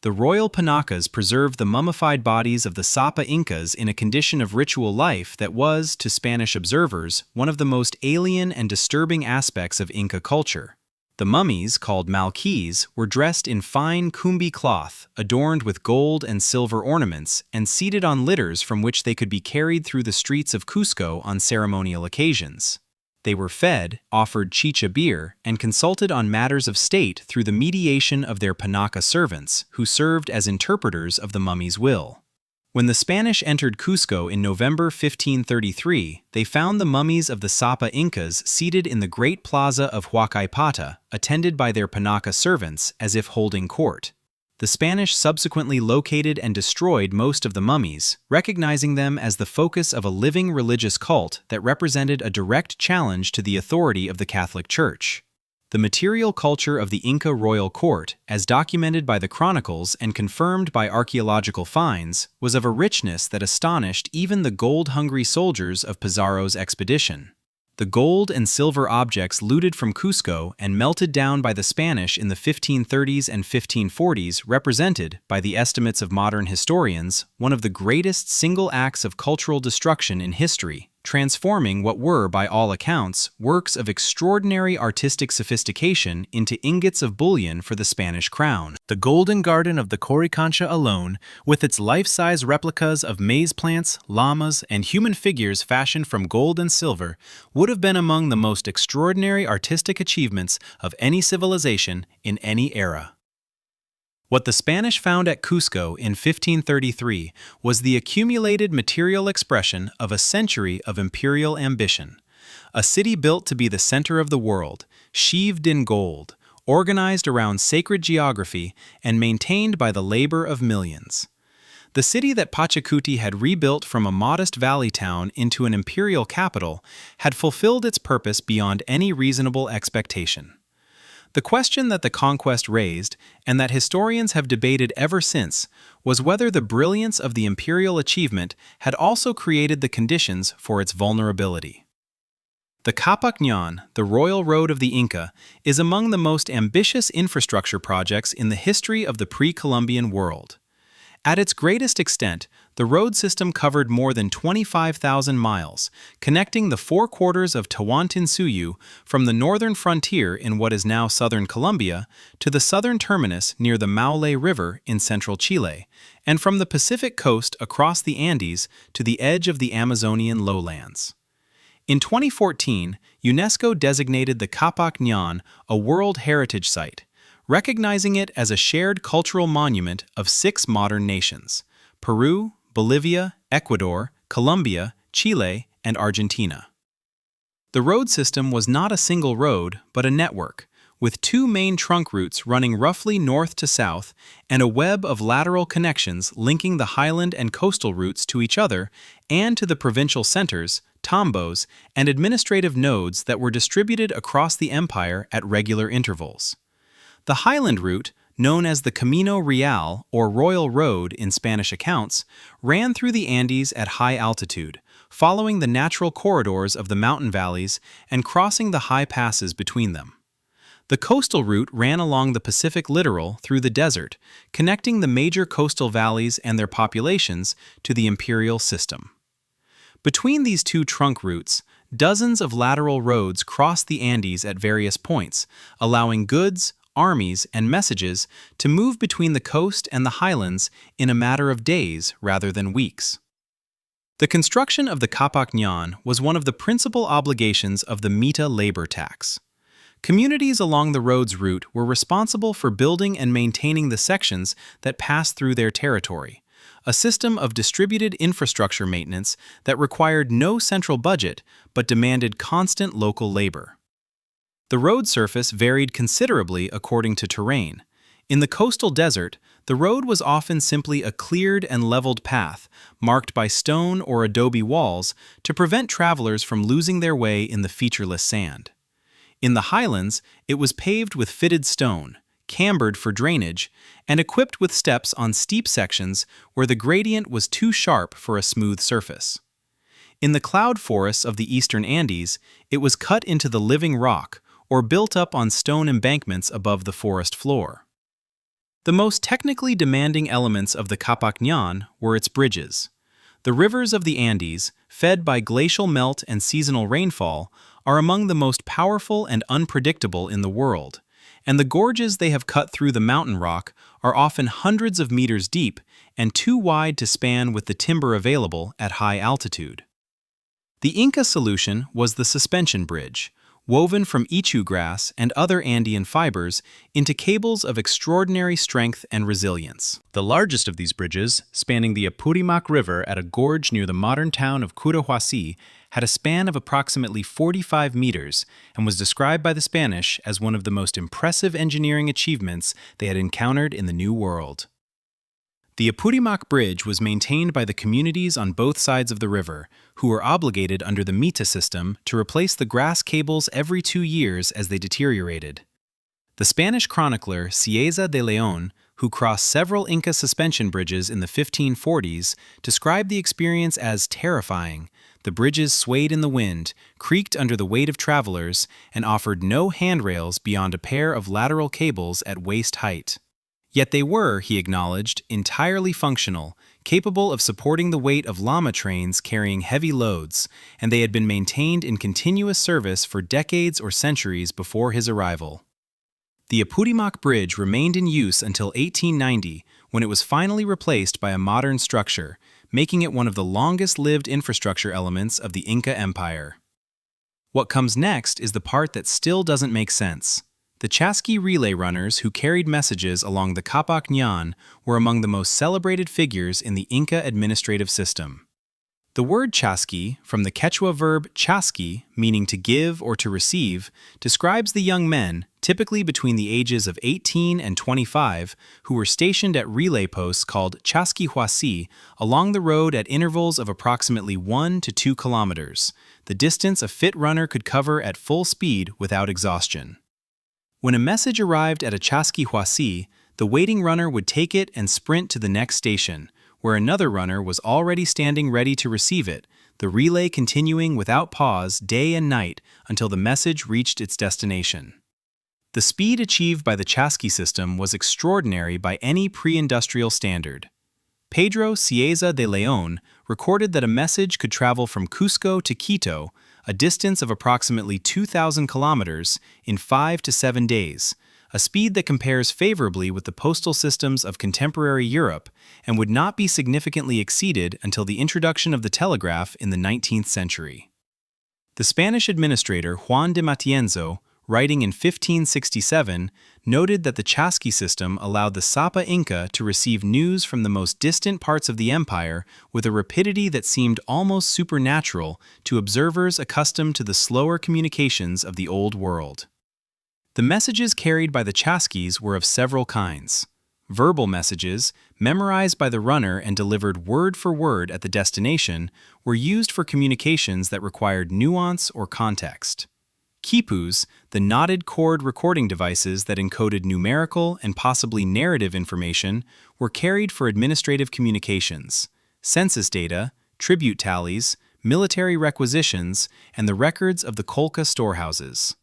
The royal Panacas preserved the mummified bodies of the Sapa Incas in a condition of ritual life that was, to Spanish observers, one of the most alien and disturbing aspects of Inca culture. The mummies, called malquis, were dressed in fine cumbi cloth, adorned with gold and silver ornaments, and seated on litters from which they could be carried through the streets of Cusco on ceremonial occasions. They were fed, offered chicha beer, and consulted on matters of state through the mediation of their Panaca servants, who served as interpreters of the mummy's will. When the Spanish entered Cusco in November 1533, they found the mummies of the Sapa Incas seated in the great plaza of Huacaypata, attended by their Panaca servants as if holding court. The Spanish subsequently located and destroyed most of the mummies, recognizing them as the focus of a living religious cult that represented a direct challenge to the authority of the Catholic Church. The material culture of the Inca royal court, as documented by the chronicles and confirmed by archaeological finds, was of a richness that astonished even the gold-hungry soldiers of Pizarro's expedition. The gold and silver objects looted from Cusco and melted down by the Spanish in the 1530s and 1540s represented, by the estimates of modern historians, one of the greatest single acts of cultural destruction in history, transforming what were, by all accounts, works of extraordinary artistic sophistication into ingots of bullion for the Spanish crown. The Golden Garden of the Coricancha alone, with its life-size replicas of maize plants, llamas, and human figures fashioned from gold and silver, would have been among the most extraordinary artistic achievements of any civilization in any era. What the Spanish found at Cusco in 1533 was the accumulated material expression of a century of imperial ambition. A city built to be the center of the world, sheathed in gold, organized around sacred geography, and maintained by the labor of millions. The city that Pachacuti had rebuilt from a modest valley town into an imperial capital had fulfilled its purpose beyond any reasonable expectation. The question that the conquest raised, and that historians have debated ever since, was whether the brilliance of the imperial achievement had also created the conditions for its vulnerability. The Capac Ñan, the royal road of the Inca, is among the most ambitious infrastructure projects in the history of the pre-Columbian world. At its greatest extent, the road system covered more than 25,000 miles, connecting the four quarters of Tawantinsuyu from the northern frontier in what is now southern Colombia to the southern terminus near the Maule River in central Chile, and from the Pacific coast across the Andes to the edge of the Amazonian lowlands. In 2014, UNESCO designated the Capac Ñan a World Heritage Site, recognizing it as a shared cultural monument of 6 modern nations: Peru, Bolivia, Ecuador, Colombia, Chile, and Argentina. The road system was not a single road, but a network, with 2 main trunk routes running roughly north to south and a web of lateral connections linking the highland and coastal routes to each other and to the provincial centers, tambos, and administrative nodes that were distributed across the empire at regular intervals. The highland route, known as the Camino Real or Royal Road in Spanish accounts, ran through the Andes at high altitude, following the natural corridors of the mountain valleys and crossing the high passes between them. The coastal route ran along the Pacific littoral through the desert, connecting the major coastal valleys and their populations to the imperial system. Between these 2 trunk routes, dozens of lateral roads crossed the Andes at various points, allowing goods, armies, and messages to move between the coast and the highlands in a matter of days rather than weeks. The construction of the Capac Ñan was one of the principal obligations of the Mita labor tax. Communities along the road's route were responsible for building and maintaining the sections that passed through their territory, a system of distributed infrastructure maintenance that required no central budget but demanded constant local labor. The road surface varied considerably according to terrain. In the coastal desert, the road was often simply a cleared and leveled path, marked by stone or adobe walls to prevent travelers from losing their way in the featureless sand. In the highlands, it was paved with fitted stone, cambered for drainage, and equipped with steps on steep sections where the gradient was too sharp for a smooth surface. In the cloud forests of the eastern Andes, it was cut into the living rock or built up on stone embankments above the forest floor. The most technically demanding elements of the Capac Ñan were its bridges. The rivers of the Andes, fed by glacial melt and seasonal rainfall, are among the most powerful and unpredictable in the world, and the gorges they have cut through the mountain rock are often hundreds of meters deep and too wide to span with the timber available at high altitude. The Inca solution was the suspension bridge, woven from ichu grass and other Andean fibers into cables of extraordinary strength and resilience. The largest of these bridges, spanning the Apurimac River at a gorge near the modern town of Curahuasi, had a span of approximately 45 meters and was described by the Spanish as one of the most impressive engineering achievements they had encountered in the New World. The Apurimac Bridge was maintained by the communities on both sides of the river, who were obligated under the Mita system to replace the grass cables every 2 years as they deteriorated. The Spanish chronicler Cieza de León, who crossed several Inca suspension bridges in the 1540s, described the experience as terrifying. The bridges swayed in the wind, creaked under the weight of travelers, and offered no handrails beyond a pair of lateral cables at waist height. Yet they were, he acknowledged, entirely functional, capable of supporting the weight of llama trains carrying heavy loads, and they had been maintained in continuous service for decades or centuries before his arrival. The Apurimac Bridge remained in use until 1890, when it was finally replaced by a modern structure, making it one of the longest-lived infrastructure elements of the Inca Empire. What comes next is the part that still doesn't make sense. The Chasqui relay runners who carried messages along the Capac Ñan were among the most celebrated figures in the Inca administrative system. The word chasqui, from the Quechua verb chasqui, meaning to give or to receive, describes the young men, typically between the ages of 18 and 25, who were stationed at relay posts called chasquihuasi along the road at intervals of approximately 1 to 2 kilometers, the distance a fit runner could cover at full speed without exhaustion. When a message arrived at a chasquihuasi, the waiting runner would take it and sprint to the next station, where another runner was already standing ready to receive it, the relay continuing without pause day and night until the message reached its destination. The speed achieved by the chasqui system was extraordinary by any pre-industrial standard. Pedro Cieza de León recorded that a message could travel from Cusco to Quito, a distance of approximately 2,000 kilometers, in 5 to 7 days, a speed that compares favorably with the postal systems of contemporary Europe and would not be significantly exceeded until the introduction of the telegraph in the 19th century. The Spanish administrator Juan de Matienzo, writing in 1567, noted that the chasqui system allowed the Sapa Inca to receive news from the most distant parts of the empire with a rapidity that seemed almost supernatural to observers accustomed to the slower communications of the Old World. The messages carried by the chasquis were of several kinds. Verbal messages, memorized by the runner and delivered word for word at the destination, were used for communications that required nuance or context. Quipus, the knotted cord recording devices that encoded numerical and possibly narrative information, were carried for administrative communications, census data, tribute tallies, military requisitions, and the records of the Colca storehouses.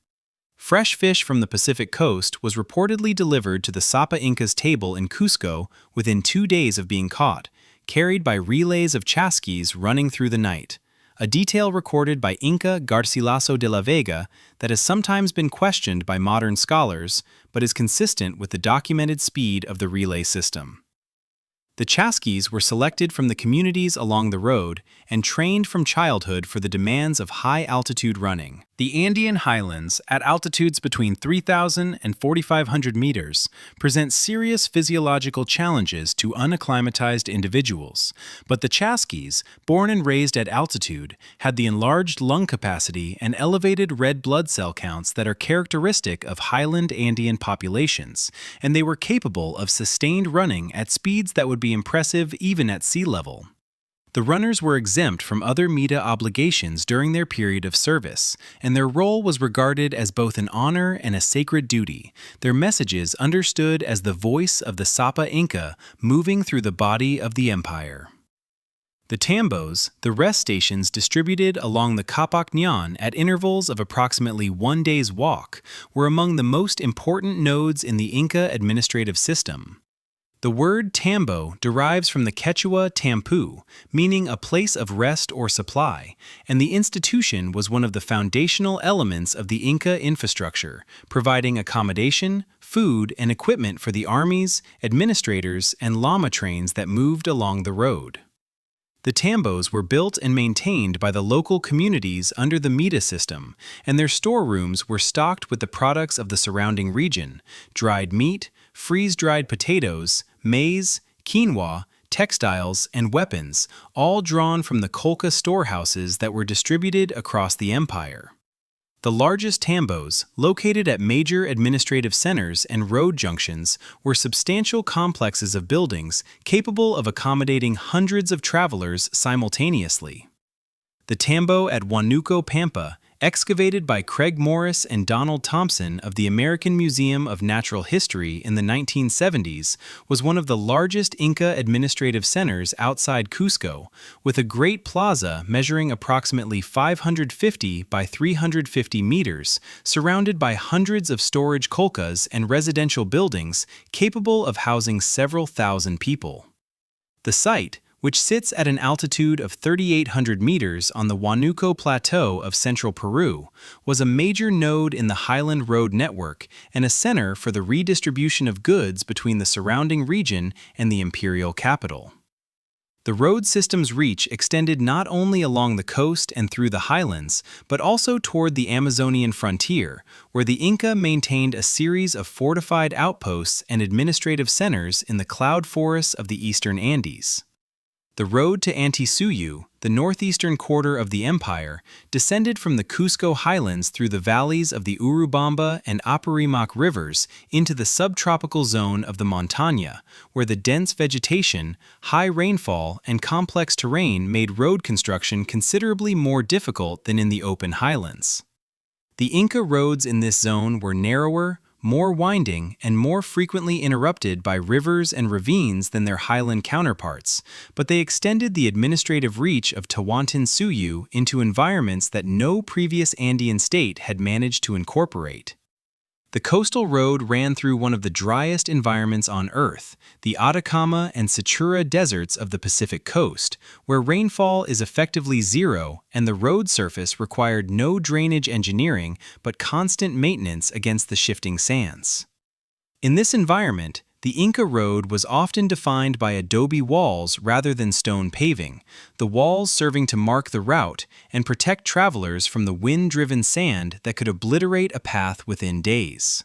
Fresh fish from the Pacific coast was reportedly delivered to the Sapa Inca's table in Cusco within 2 days of being caught, carried by relays of chasquis running through the night, a detail recorded by Inca Garcilaso de la Vega that has sometimes been questioned by modern scholars, but is consistent with the documented speed of the relay system. The chasquis were selected from the communities along the road and trained from childhood for the demands of high-altitude running. The Andean highlands, at altitudes between 3,000 and 4,500 meters, present serious physiological challenges to unacclimatized individuals, but the Chaskis, born and raised at altitude, had the enlarged lung capacity and elevated red blood cell counts that are characteristic of highland Andean populations, and they were capable of sustained running at speeds that would be impressive even at sea level. The runners were exempt from other META obligations during their period of service, and their role was regarded as both an honor and a sacred duty, their messages understood as the voice of the Sapa Inca moving through the body of the empire. The tambos, the rest stations distributed along the Capac Ñan at intervals of approximately 1 day's walk, were among the most important nodes in the Inca administrative system. The word tambo derives from the Quechua tampu, meaning a place of rest or supply, and the institution was one of the foundational elements of the Inca infrastructure, providing accommodation, food, and equipment for the armies, administrators, and llama trains that moved along the road. The tambos were built and maintained by the local communities under the META system, and their storerooms were stocked with the products of the surrounding region: dried meat, freeze-dried potatoes, maize, quinoa, textiles, and weapons, all drawn from the Colca storehouses that were distributed across the empire. The largest tambos, located at major administrative centers and road junctions, were substantial complexes of buildings capable of accommodating hundreds of travelers simultaneously. The tambo at Huánuco Pampa, excavated by Craig Morris and Donald Thompson of the American Museum of Natural History in the 1970s, was one of the largest Inca administrative centers outside Cusco, with a great plaza measuring approximately 550 by 350 meters, surrounded by hundreds of storage colcas and residential buildings capable of housing several thousand people. The site, which sits at an altitude of 3,800 meters on the Huánuco Plateau of central Peru, was a major node in the Highland Road network and a center for the redistribution of goods between the surrounding region and the imperial capital. The road system's reach extended not only along the coast and through the highlands, but also toward the Amazonian frontier, where the Inca maintained a series of fortified outposts and administrative centers in the cloud forests of the eastern Andes. The road to Antisuyu, the northeastern quarter of the empire, descended from the Cusco highlands through the valleys of the Urubamba and Apurimac rivers into the subtropical zone of the Montaña, where the dense vegetation, high rainfall, and complex terrain made road construction considerably more difficult than in the open highlands. The Inca roads in this zone were narrower, more winding, and more frequently interrupted by rivers and ravines than their highland counterparts, but they extended the administrative reach of Tawantinsuyu into environments that no previous Andean state had managed to incorporate. The coastal road ran through one of the driest environments on Earth, the Atacama and Sechura deserts of the Pacific coast, where rainfall is effectively zero and the road surface required no drainage engineering but constant maintenance against the shifting sands. In this environment, the Inca road was often defined by adobe walls rather than stone paving, the walls serving to mark the route and protect travelers from the wind-driven sand that could obliterate a path within days.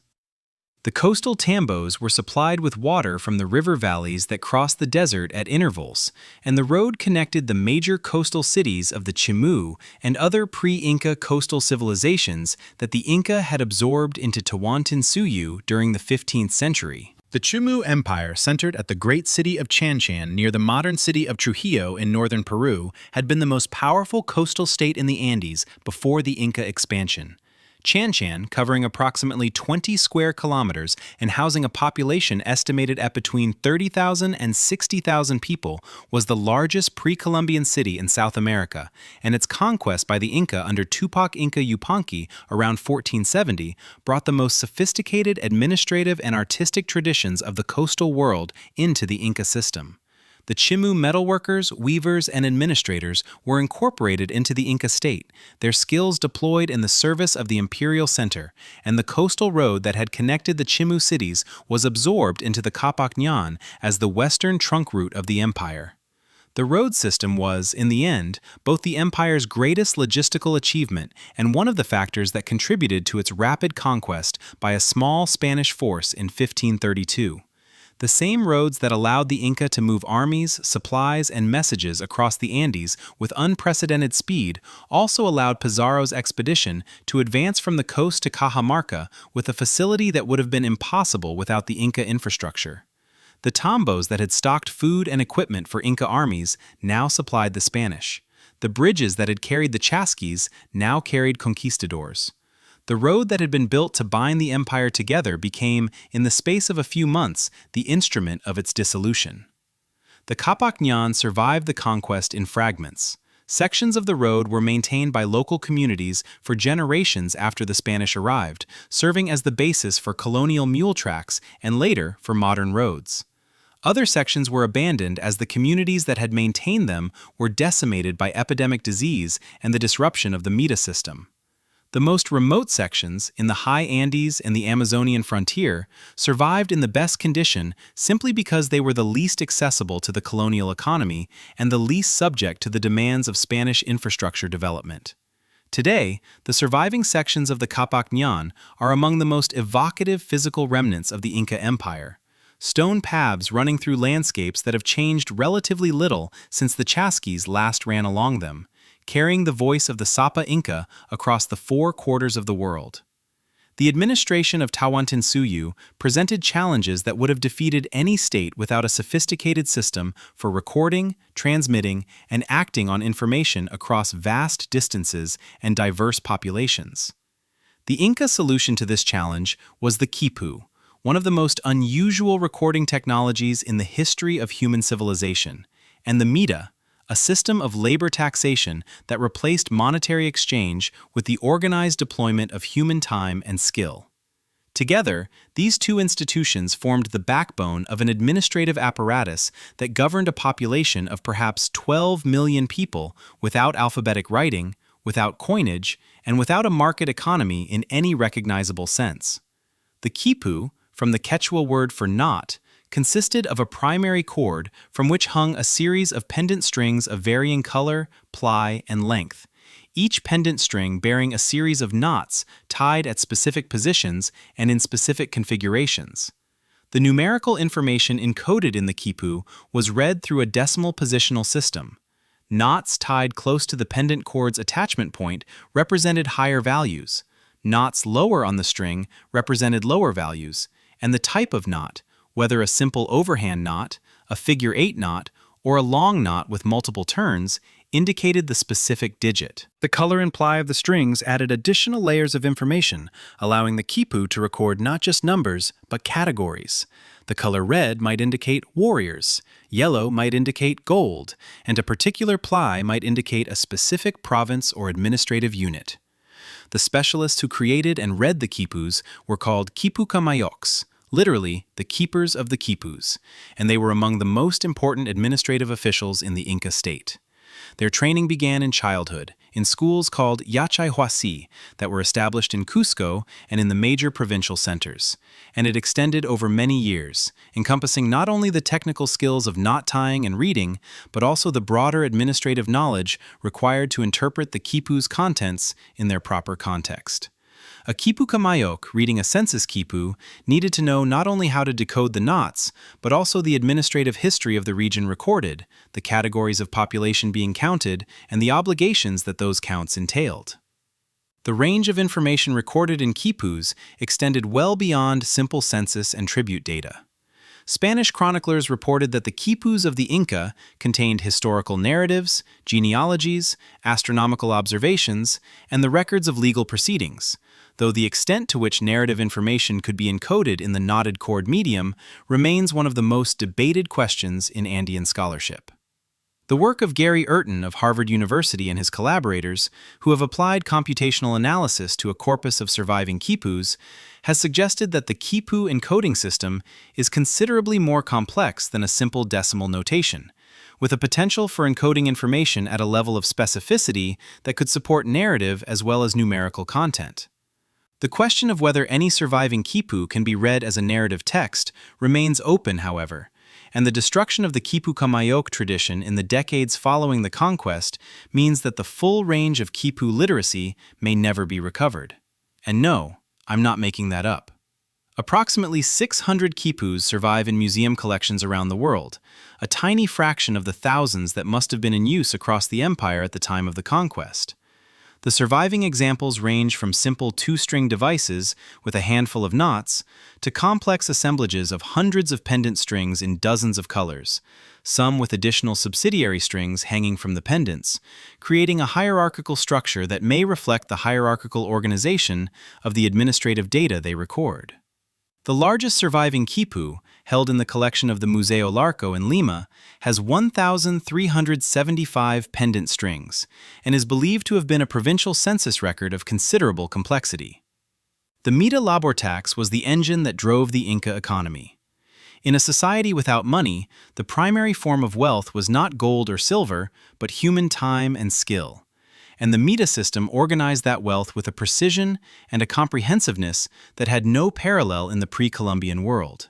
The coastal tambos were supplied with water from the river valleys that crossed the desert at intervals, and the road connected the major coastal cities of the Chimu and other pre-Inca coastal civilizations that the Inca had absorbed into Tawantinsuyu during the 15th century. The Chimu Empire, centered at the great city of Chanchan near the modern city of Trujillo in northern Peru, had been the most powerful coastal state in the Andes before the Inca expansion. Chanchan, covering approximately 20 square kilometers and housing a population estimated at between 30,000 and 60,000 people, was the largest pre-Columbian city in South America, and its conquest by the Inca under Tupac Inca Yupanqui around 1470 brought the most sophisticated administrative and artistic traditions of the coastal world into the Inca system. The Chimu metalworkers, weavers, and administrators were incorporated into the Inca state, their skills deployed in the service of the imperial center, and the coastal road that had connected the Chimu cities was absorbed into the Capac Ñan as the western trunk route of the empire. The road system was, in the end, both the empire's greatest logistical achievement and one of the factors that contributed to its rapid conquest by a small Spanish force in 1532. The same roads that allowed the Inca to move armies, supplies, and messages across the Andes with unprecedented speed also allowed Pizarro's expedition to advance from the coast to Cajamarca with a facility that would have been impossible without the Inca infrastructure. The tambos that had stocked food and equipment for Inca armies now supplied the Spanish. The bridges that had carried the chasquis now carried conquistadors. The road that had been built to bind the empire together became, in the space of a few months, the instrument of its dissolution. The Capac Ñan survived the conquest in fragments. Sections of the road were maintained by local communities for generations after the Spanish arrived, serving as the basis for colonial mule tracks and later for modern roads. Other sections were abandoned as the communities that had maintained them were decimated by epidemic disease and the disruption of the Mita system. The most remote sections, in the high Andes and the Amazonian frontier, survived in the best condition simply because they were the least accessible to the colonial economy and the least subject to the demands of Spanish infrastructure development. Today, the surviving sections of the Capac Ñan are among the most evocative physical remnants of the Inca Empire. Stone paths running through landscapes that have changed relatively little since the chasquis last ran along them, carrying the voice of the Sapa Inca across the 4 quarters of the world. The administration of Tawantinsuyu presented challenges that would have defeated any state without a sophisticated system for recording, transmitting, and acting on information across vast distances and diverse populations. The Inca solution to this challenge was the quipu, one of the most unusual recording technologies in the history of human civilization, and the mita, a system of labor taxation that replaced monetary exchange with the organized deployment of human time and skill. Together, these two institutions formed the backbone of an administrative apparatus that governed a population of perhaps 12 million people without alphabetic writing, without coinage, and without a market economy in any recognizable sense. The quipu, from the Quechua word for knot, consisted of a primary cord from which hung a series of pendant strings of varying color, ply, and length, each pendant string bearing a series of knots tied at specific positions and in specific configurations. The numerical information encoded in the quipu was read through a decimal positional system. Knots tied close to the pendant cord's attachment point represented higher values. Knots lower on the string represented lower values, and the type of knot, whether a simple overhand knot, a figure-8 knot, or a long knot with multiple turns, indicated the specific digit. The color and ply of the strings added additional layers of information, allowing the quipu to record not just numbers, but categories. The color red might indicate warriors, yellow might indicate gold, and a particular ply might indicate a specific province or administrative unit. The specialists who created and read the quipus were called quipucamayocs, literally the keepers of the quipus, and they were among the most important administrative officials in the Inca state. Their training began in childhood, in schools called Yachay Huasi that were established in Cusco and in the major provincial centers, and it extended over many years, encompassing not only the technical skills of knot tying and reading, but also the broader administrative knowledge required to interpret the quipu's contents in their proper context. A quipucamayok reading a census quipu needed to know not only how to decode the knots, but also the administrative history of the region recorded, the categories of population being counted, and the obligations that those counts entailed. The range of information recorded in quipus extended well beyond simple census and tribute data. Spanish chroniclers reported that the quipus of the Inca contained historical narratives, genealogies, astronomical observations, and the records of legal proceedings, though the extent to which narrative information could be encoded in the knotted cord medium remains one of the most debated questions in Andean scholarship. The work of Gary Urton of Harvard University and his collaborators, who have applied computational analysis to a corpus of surviving quipus, has suggested that the quipu encoding system is considerably more complex than a simple decimal notation, with a potential for encoding information at a level of specificity that could support narrative as well as numerical content. The question of whether any surviving quipu can be read as a narrative text remains open, however, and the destruction of the Quipu Kamayoke tradition in the decades following the conquest means that the full range of Quipu literacy may never be recovered. And no, I'm not making that up. Approximately 600 quipus survive in museum collections around the world, a tiny fraction of the thousands that must have been in use across the empire at the time of the conquest. The surviving examples range from simple two-string devices with a handful of knots to complex assemblages of hundreds of pendant strings in dozens of colors, some with additional subsidiary strings hanging from the pendants, creating a hierarchical structure that may reflect the hierarchical organization of the administrative data they record. The largest surviving quipu, held in the collection of the Museo Larco in Lima, has 1,375 pendant strings and is believed to have been a provincial census record of considerable complexity. The Mita labor tax was the engine that drove the Inca economy. In a society without money, the primary form of wealth was not gold or silver, but human time and skill. And the Mita system organized that wealth with a precision and a comprehensiveness that had no parallel in the pre-Columbian world.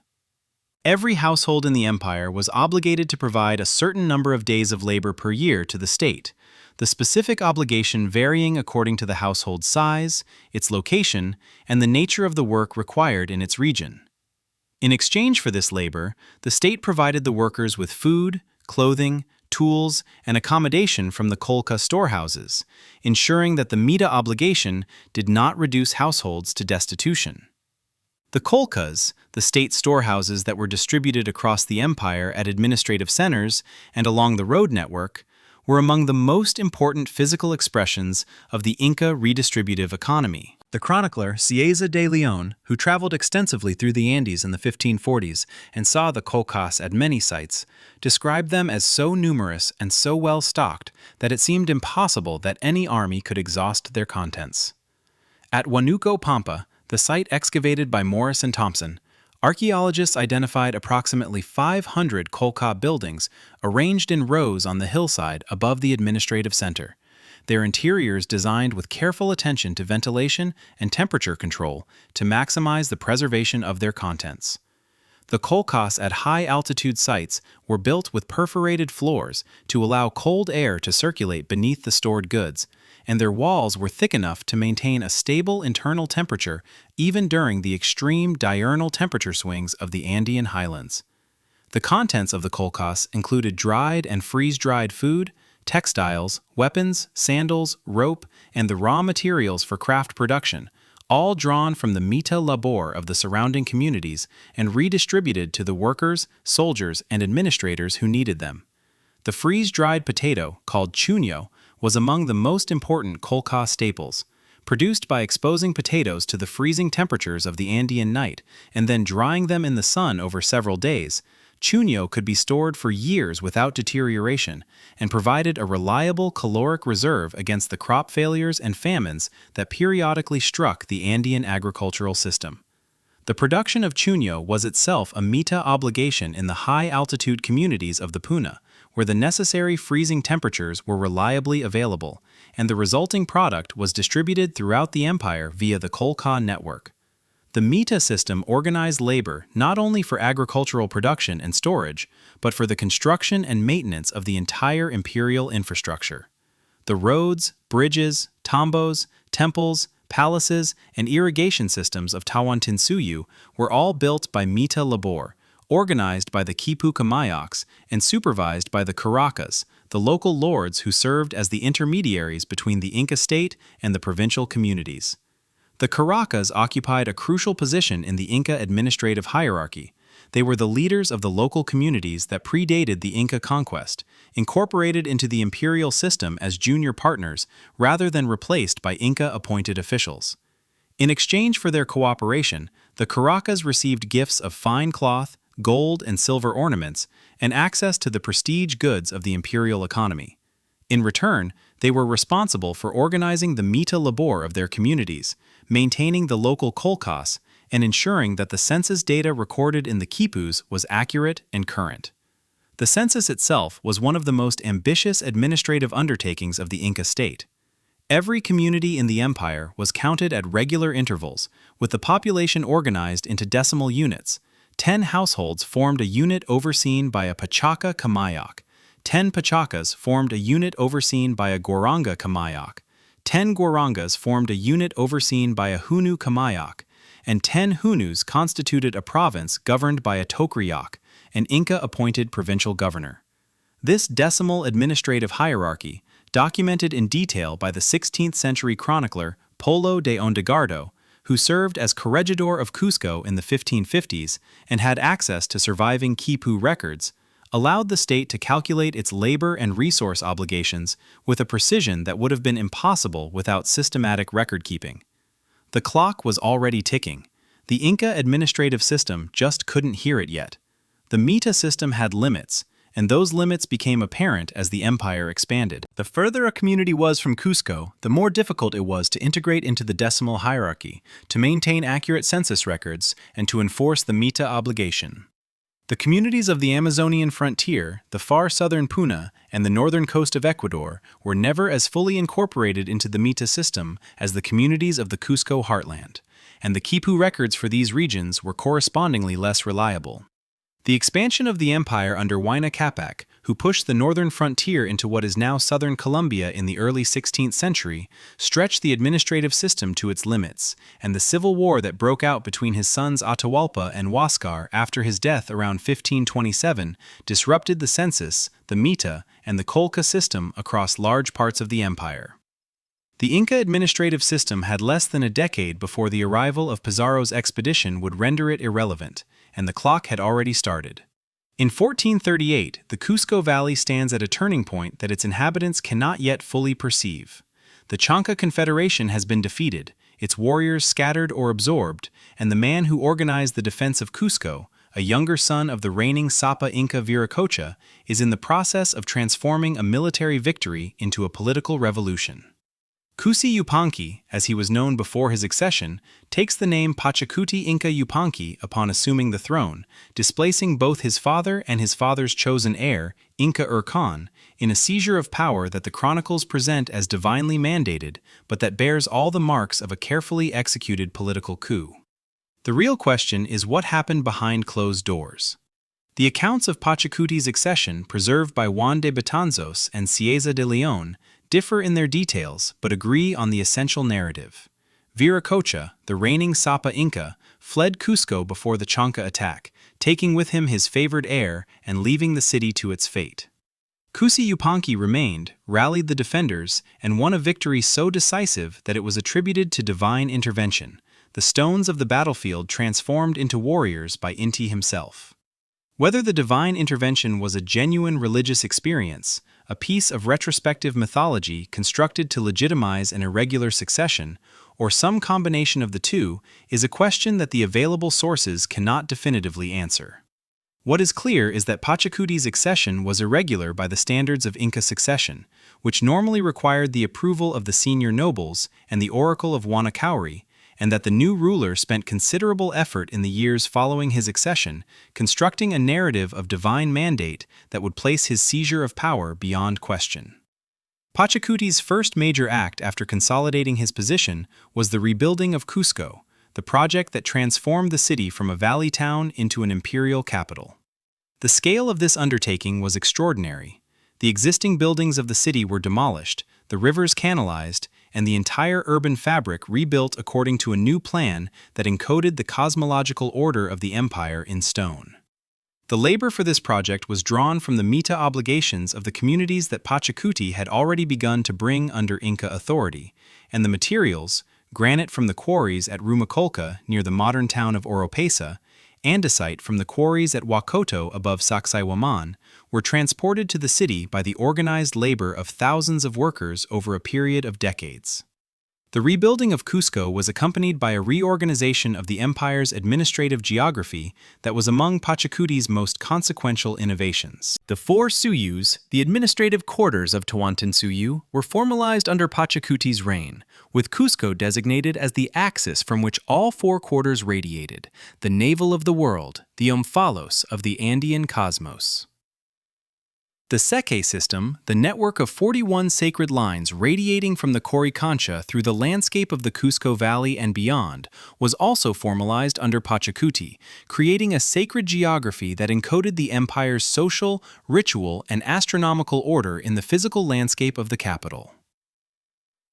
Every household in the empire was obligated to provide a certain number of days of labor per year to the state, the specific obligation varying according to the household's size, its location, and the nature of the work required in its region. In exchange for this labor, the state provided the workers with food, clothing, tools, and accommodation from the Colca storehouses, ensuring that the Mita obligation did not reduce households to destitution. The Colcas, the state storehouses that were distributed across the empire at administrative centers and along the road network, were among the most important physical expressions of the Inca redistributive economy. The chronicler Cieza de Leon, who traveled extensively through the Andes in the 1540s and saw the Colcas at many sites, described them as so numerous and so well stocked that it seemed impossible that any army could exhaust their contents. At Huanuco Pampa, the site excavated by Morris and Thompson, archaeologists identified approximately 500 Colca buildings arranged in rows on the hillside above the administrative center, their interiors designed with careful attention to ventilation and temperature control to maximize the preservation of their contents. The Colcas at high-altitude sites were built with perforated floors to allow cold air to circulate beneath the stored goods, and their walls were thick enough to maintain a stable internal temperature even during the extreme diurnal temperature swings of the Andean highlands. The contents of the Colcas included dried and freeze-dried food, textiles, weapons, sandals, rope, and the raw materials for craft production, all drawn from the Mita labor of the surrounding communities and redistributed to the workers, soldiers, and administrators who needed them. The freeze-dried potato, called chuño, was among the most important Colca staples, produced by exposing potatoes to the freezing temperatures of the Andean night and then drying them in the sun over several days. Chuño could be stored for years without deterioration and provided a reliable caloric reserve against the crop failures and famines that periodically struck the Andean agricultural system. The production of chuño was itself a Mita obligation in the high-altitude communities of the Puna, where the necessary freezing temperatures were reliably available, and the resulting product was distributed throughout the empire via the Colca network. The Mita system organized labor not only for agricultural production and storage, but for the construction and maintenance of the entire imperial infrastructure. The roads, bridges, tambos, temples, palaces, and irrigation systems of Tawantinsuyu were all built by Mita labor, organized by the Quipu Kamayoks and supervised by the Caracas, the local lords who served as the intermediaries between the Inca state and the provincial communities. The Caracas occupied a crucial position in the Inca administrative hierarchy. They were the leaders of the local communities that predated the Inca conquest, incorporated into the imperial system as junior partners rather than replaced by Inca-appointed officials. In exchange for their cooperation, the Caracas received gifts of fine cloth, gold and silver ornaments, and access to the prestige goods of the imperial economy. In return, they were responsible for organizing the Mita labor of their communities, maintaining the local Colcas, and ensuring that the census data recorded in the quipus was accurate and current. The census itself was one of the most ambitious administrative undertakings of the Inca state. Every community in the empire was counted at regular intervals, with the population organized into decimal units, 10 households formed a unit overseen by a Pachaca Kamayak. 10 Pachacas formed a unit overseen by a Guaranga Kamayak. 10 Guarangas formed a unit overseen by a Hunu Kamayak, and 10 Hunus constituted a province governed by a Tokriyak, an Inca-appointed provincial governor. This decimal administrative hierarchy, documented in detail by the 16th-century chronicler Polo de Ondegardo, who served as corregidor of Cusco in the 1550s and had access to surviving Quipu records, allowed the state to calculate its labor and resource obligations with a precision that would have been impossible without systematic record-keeping. The clock was already ticking. The Inca administrative system just couldn't hear it yet. The Mita system had limits, and those limits became apparent as the empire expanded. The further a community was from Cusco, the more difficult it was to integrate into the decimal hierarchy, to maintain accurate census records, and to enforce the Mita obligation. The communities of the Amazonian frontier, the far southern Puna, and the northern coast of Ecuador were never as fully incorporated into the Mita system as the communities of the Cusco heartland, and the Quipu records for these regions were correspondingly less reliable. The expansion of the empire under Huayna Capac, who pushed the northern frontier into what is now southern Colombia in the early 16th century, stretched the administrative system to its limits, and the civil war that broke out between his sons Atahualpa and Huáscar after his death around 1527 disrupted the census, the Mita, and the Colca system across large parts of the empire. The Inca administrative system had less than a decade before the arrival of Pizarro's expedition would render it irrelevant, and the clock had already started. In 1438, the Cusco Valley stands at a turning point that its inhabitants cannot yet fully perceive. The Chanca Confederation has been defeated, its warriors scattered or absorbed, and the man who organized the defense of Cusco, a younger son of the reigning Sapa Inca Viracocha, is in the process of transforming a military victory into a political revolution. Cusi Yupanqui, as he was known before his accession, takes the name Pachacuti Inca Yupanqui upon assuming the throne, displacing both his father and his father's chosen heir, Inca Urcan, in a seizure of power that the chronicles present as divinely mandated, but that bears all the marks of a carefully executed political coup. The real question is what happened behind closed doors. The accounts of Pachacuti's accession, preserved by Juan de Betanzos and Cieza de Leon, differ in their details but agree on the essential narrative. Viracocha, the reigning Sapa Inca, fled Cusco before the Chanca attack, taking with him his favored heir and leaving the city to its fate. Cusi Yupanqui remained, rallied the defenders, and won a victory so decisive that it was attributed to divine intervention, the stones of the battlefield transformed into warriors by Inti himself. Whether the divine intervention was a genuine religious experience, a piece of retrospective mythology constructed to legitimize an irregular succession, or some combination of the two, is a question that the available sources cannot definitively answer. What is clear is that Pachacuti's accession was irregular by the standards of Inca succession, which normally required the approval of the senior nobles and the Oracle of Huanacauri, and that the new ruler spent considerable effort in the years following his accession, constructing a narrative of divine mandate that would place his seizure of power beyond question. Pachacuti's first major act after consolidating his position was the rebuilding of Cusco, the project that transformed the city from a valley town into an imperial capital. The scale of this undertaking was extraordinary. The existing buildings of the city were demolished, the rivers canalized, and the entire urban fabric rebuilt according to a new plan that encoded the cosmological order of the empire in stone. The labor for this project was drawn from the Mita obligations of the communities that Pachacuti had already begun to bring under Inca authority, and the materials, granite from the quarries at Rumacolca near the modern town of Oropesa, andesite from the quarries at Huacoto above Sacsayhuaman, were transported to the city by the organized labor of thousands of workers over a period of decades. The rebuilding of Cusco was accompanied by a reorganization of the empire's administrative geography that was among Pachacuti's most consequential innovations. The four Suyus, the administrative quarters of Tawantinsuyu, were formalized under Pachacuti's reign, with Cusco designated as the axis from which all four quarters radiated, the navel of the world, the omphalos of the Andean cosmos. The Seke system, the network of 41 sacred lines radiating from the Coricancha through the landscape of the Cusco Valley and beyond, was also formalized under Pachacuti, creating a sacred geography that encoded the empire's social, ritual, and astronomical order in the physical landscape of the capital.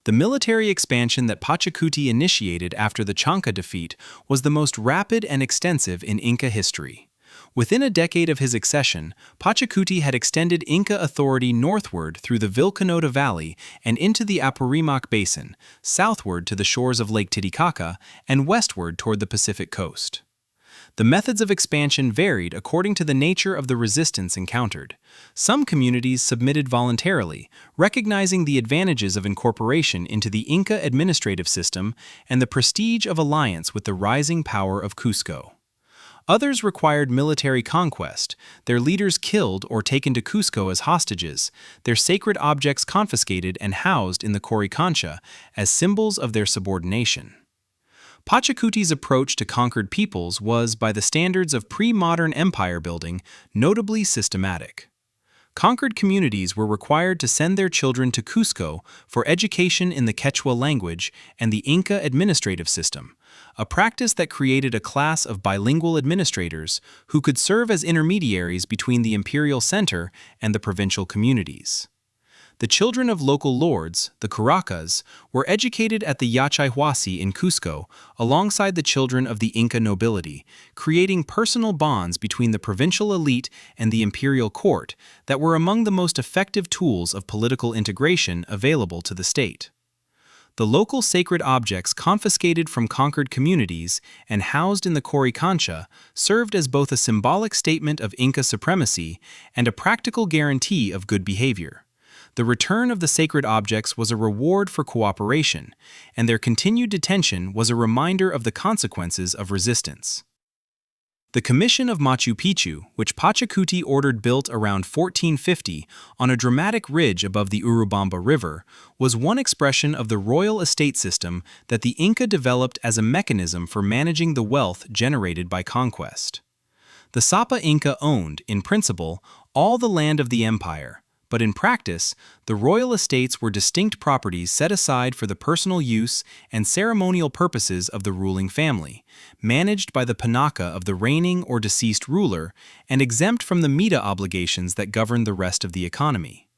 The military expansion that Pachacuti initiated after the Chanca defeat was the most rapid and extensive in Inca history. Within a decade of his accession, Pachacuti had extended Inca authority northward through the Vilcanota Valley and into the Apurimac Basin, southward to the shores of Lake Titicaca, and westward toward the Pacific coast. The methods of expansion varied according to the nature of the resistance encountered. Some communities submitted voluntarily, recognizing the advantages of incorporation into the Inca administrative system and the prestige of alliance with the rising power of Cusco. Others required military conquest, their leaders killed or taken to Cusco as hostages, their sacred objects confiscated and housed in the Coricancha as symbols of their subordination. Pachacuti's approach to conquered peoples was, by the standards of pre-modern empire building, notably systematic. Conquered communities were required to send their children to Cusco for education in the Quechua language and the Inca administrative system, a practice that created a class of bilingual administrators who could serve as intermediaries between the imperial center and the provincial communities. The children of local lords, the Curacas, were educated at the Yachayhuasi in Cusco alongside the children of the Inca nobility, creating personal bonds between the provincial elite and the imperial court that were among the most effective tools of political integration available to the state. The local sacred objects confiscated from conquered communities and housed in the Coricancha served as both a symbolic statement of Inca supremacy and a practical guarantee of good behavior. The return of the sacred objects was a reward for cooperation, and their continued detention was a reminder of the consequences of resistance. The Commission of Machu Picchu, which Pachacuti ordered built around 1450 on a dramatic ridge above the Urubamba River, was one expression of the royal estate system that the Inca developed as a mechanism for managing the wealth generated by conquest. The Sapa Inca owned, in principle, all the land of the empire, but in practice, the royal estates were distinct properties set aside for the personal use and ceremonial purposes of the ruling family, managed by the panaka of the reigning or deceased ruler, and exempt from the mita obligations that governed the rest of the economy.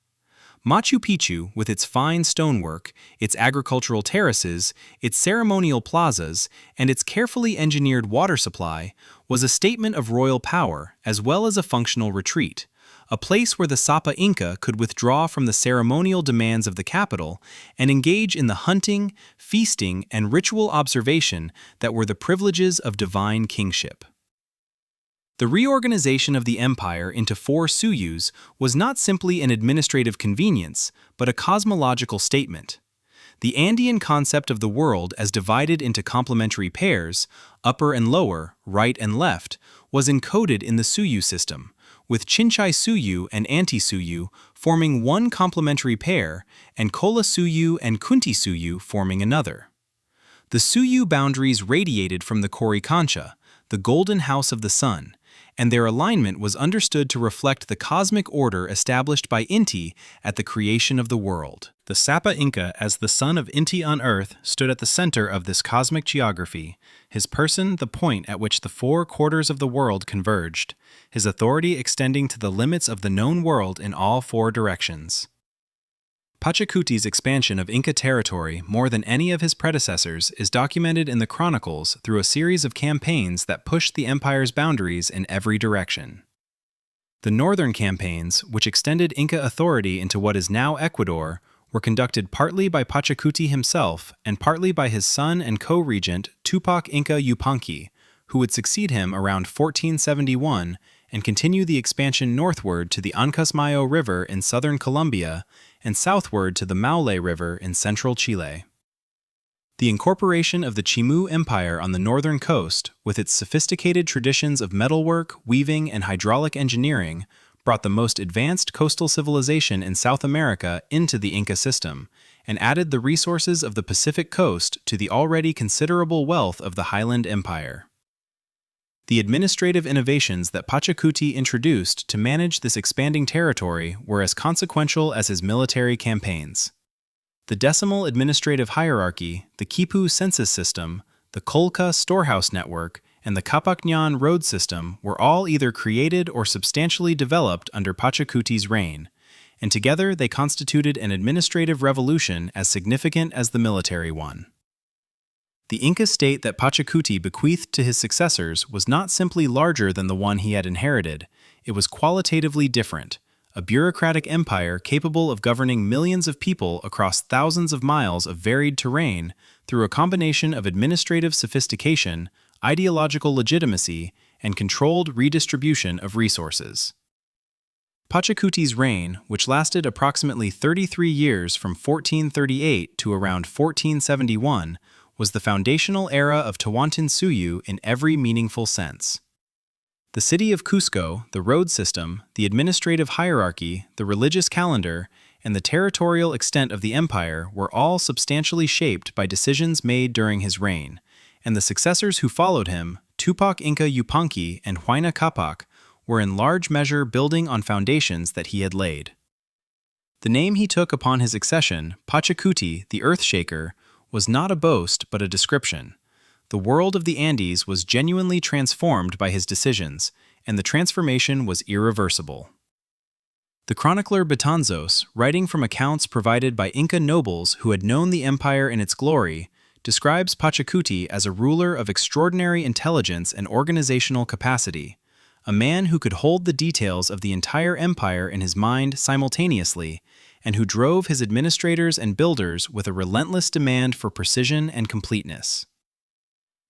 Machu Picchu, with its fine stonework, its agricultural terraces, its ceremonial plazas, and its carefully engineered water supply, was a statement of royal power as well as a functional retreat, a place where the Sapa Inca could withdraw from the ceremonial demands of the capital and engage in the hunting, feasting, and ritual observation that were the privileges of divine kingship. The reorganization of the empire into 4 suyus was not simply an administrative convenience, but a cosmological statement. The Andean concept of the world as divided into complementary pairs, upper and lower, right and left, was encoded in the suyu system, with Chinchai Suyu and Anti-Suyu forming one complementary pair and Kola Suyu and Kunti Suyu forming another. The Suyu boundaries radiated from the Coricancha, the golden house of the sun, and their alignment was understood to reflect the cosmic order established by Inti at the creation of the world. The Sapa Inca, as the son of Inti on earth, stood at the center of this cosmic geography, his person the point at which the 4 quarters of the world converged, his authority extending to the limits of the known world in all 4 directions. Pachacuti's expansion of Inca territory, more than any of his predecessors, is documented in the chronicles through a series of campaigns that pushed the empire's boundaries in every direction. The northern campaigns, which extended Inca authority into what is now Ecuador, were conducted partly by Pachacuti himself and partly by his son and co-regent Tupac Inca Yupanqui, who would succeed him around 1471 and continue the expansion northward to the Ancasmayo River in southern Colombia and southward to the Maule River in central Chile. The incorporation of the Chimu Empire on the northern coast, with its sophisticated traditions of metalwork, weaving, and hydraulic engineering, brought the most advanced coastal civilization in South America into the Inca system, and added the resources of the Pacific coast to the already considerable wealth of the Highland Empire. The administrative innovations that Pachacuti introduced to manage this expanding territory were as consequential as his military campaigns. The decimal administrative hierarchy, the Quipu census system, the Colca storehouse network, and the Capacñan road system were all either created or substantially developed under Pachacuti's reign, and together they constituted an administrative revolution as significant as the military one. The Inca state that Pachacuti bequeathed to his successors was not simply larger than the one he had inherited, it was qualitatively different, a bureaucratic empire capable of governing millions of people across thousands of miles of varied terrain through a combination of administrative sophistication, ideological legitimacy, and controlled redistribution of resources. Pachacuti's reign, which lasted approximately 33 years from 1438 to around 1471, was the foundational era of Tawantinsuyu in every meaningful sense. The city of Cusco, the road system, the administrative hierarchy, the religious calendar, and the territorial extent of the empire were all substantially shaped by decisions made during his reign, and the successors who followed him, Tupac Inca Yupanqui and Huayna Capac, were in large measure building on foundations that he had laid. The name he took upon his accession, Pachacuti, the Earthshaker, was not a boast but a description. The world of the Andes was genuinely transformed by his decisions, and the transformation was irreversible. The chronicler Betanzos, writing from accounts provided by Inca nobles who had known the empire in its glory, describes Pachacuti as a ruler of extraordinary intelligence and organizational capacity, a man who could hold the details of the entire empire in his mind simultaneously, and who drove his administrators and builders with a relentless demand for precision and completeness.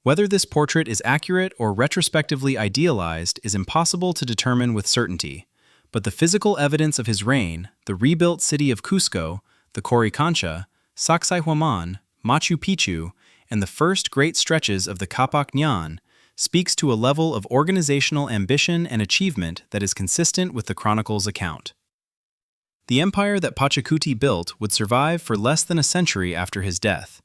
Whether this portrait is accurate or retrospectively idealized is impossible to determine with certainty, but the physical evidence of his reign, the rebuilt city of Cusco, the Coricancha, Sacsayhuaman, Machu Picchu, and the first great stretches of the Capacñan, speaks to a level of organizational ambition and achievement that is consistent with the chronicle's account. The empire that Pachacuti built would survive for less than a century after his death.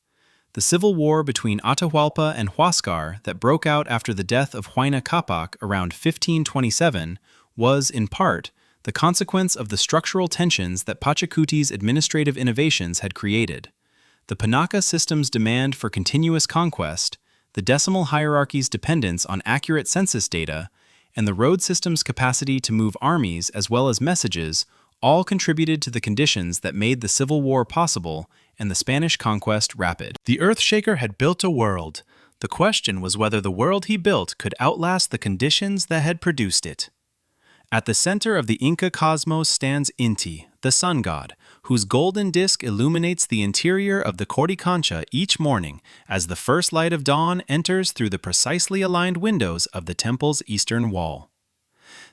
The civil war between Atahualpa and Huáscar that broke out after the death of Huayna Capac around 1527 was, in part, the consequence of the structural tensions that Pachacuti's administrative innovations had created. The Panaca system's demand for continuous conquest, the decimal hierarchy's dependence on accurate census data, and the road system's capacity to move armies as well as messages all contributed to the conditions that made the Civil War possible and the Spanish conquest rapid. The Earthshaker had built a world. The question was whether the world he built could outlast the conditions that had produced it. At the center of the Inca cosmos stands Inti, the sun god, whose golden disk illuminates the interior of the Coricancha each morning as the first light of dawn enters through the precisely aligned windows of the temple's eastern wall.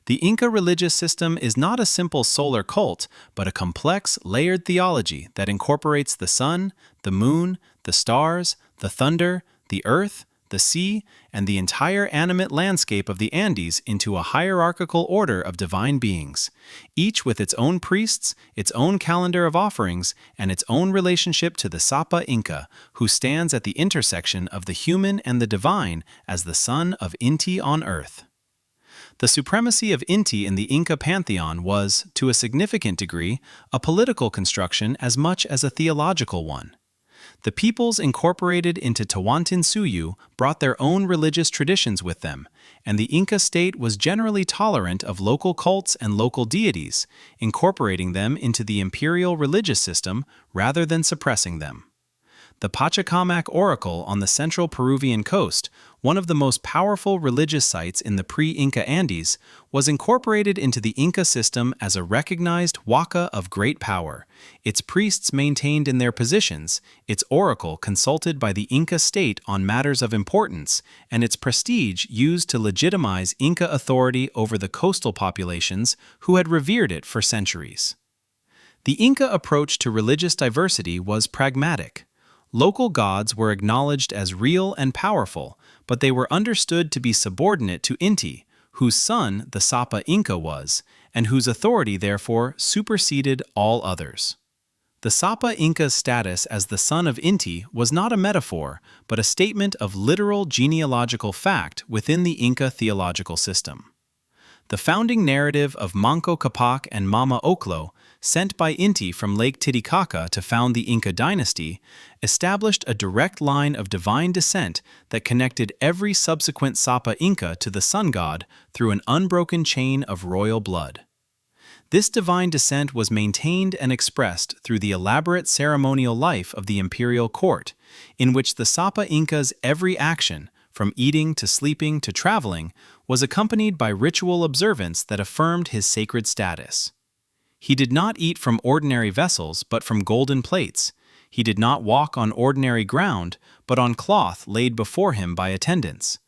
The Inca religious system is not a simple solar cult, but a complex, layered theology that incorporates the sun, the moon, the stars, the thunder, the earth, the sea, and the entire animate landscape of the Andes into a hierarchical order of divine beings, each with its own priests, its own calendar of offerings, and its own relationship to the Sapa Inca, who stands at the intersection of the human and the divine as the son of Inti on earth. The supremacy of Inti in the Inca pantheon was, to a significant degree, a political construction as much as a theological one. The peoples incorporated into Tawantinsuyu brought their own religious traditions with them, and the Inca state was generally tolerant of local cults and local deities, incorporating them into the imperial religious system rather than suppressing them. The Pachacamac Oracle on the central Peruvian coast, one of the most powerful religious sites in the pre-Inca Andes, was incorporated into the Inca system as a recognized waka of great power, its priests maintained in their positions, its oracle consulted by the Inca state on matters of importance, and its prestige used to legitimize Inca authority over the coastal populations who had revered it for centuries. The Inca approach to religious diversity was pragmatic. Local gods were acknowledged as real and powerful, but they were understood to be subordinate to Inti, whose son the Sapa Inca was, and whose authority therefore superseded all others. The Sapa Inca's status as the son of Inti was not a metaphor, but a statement of literal genealogical fact within the Inca theological system. The founding narrative of Manco Capac and Mama Oclo, sent by Inti from Lake Titicaca to found the Inca dynasty, established a direct line of divine descent that connected every subsequent Sapa Inca to the sun god through an unbroken chain of royal blood. This divine descent was maintained and expressed through the elaborate ceremonial life of the imperial court, in which the Sapa Inca's every action, from eating to sleeping to traveling, was accompanied by ritual observance that affirmed his sacred status. He did not eat from ordinary vessels but from golden plates. He did not walk on ordinary ground but on cloth laid before him by attendants.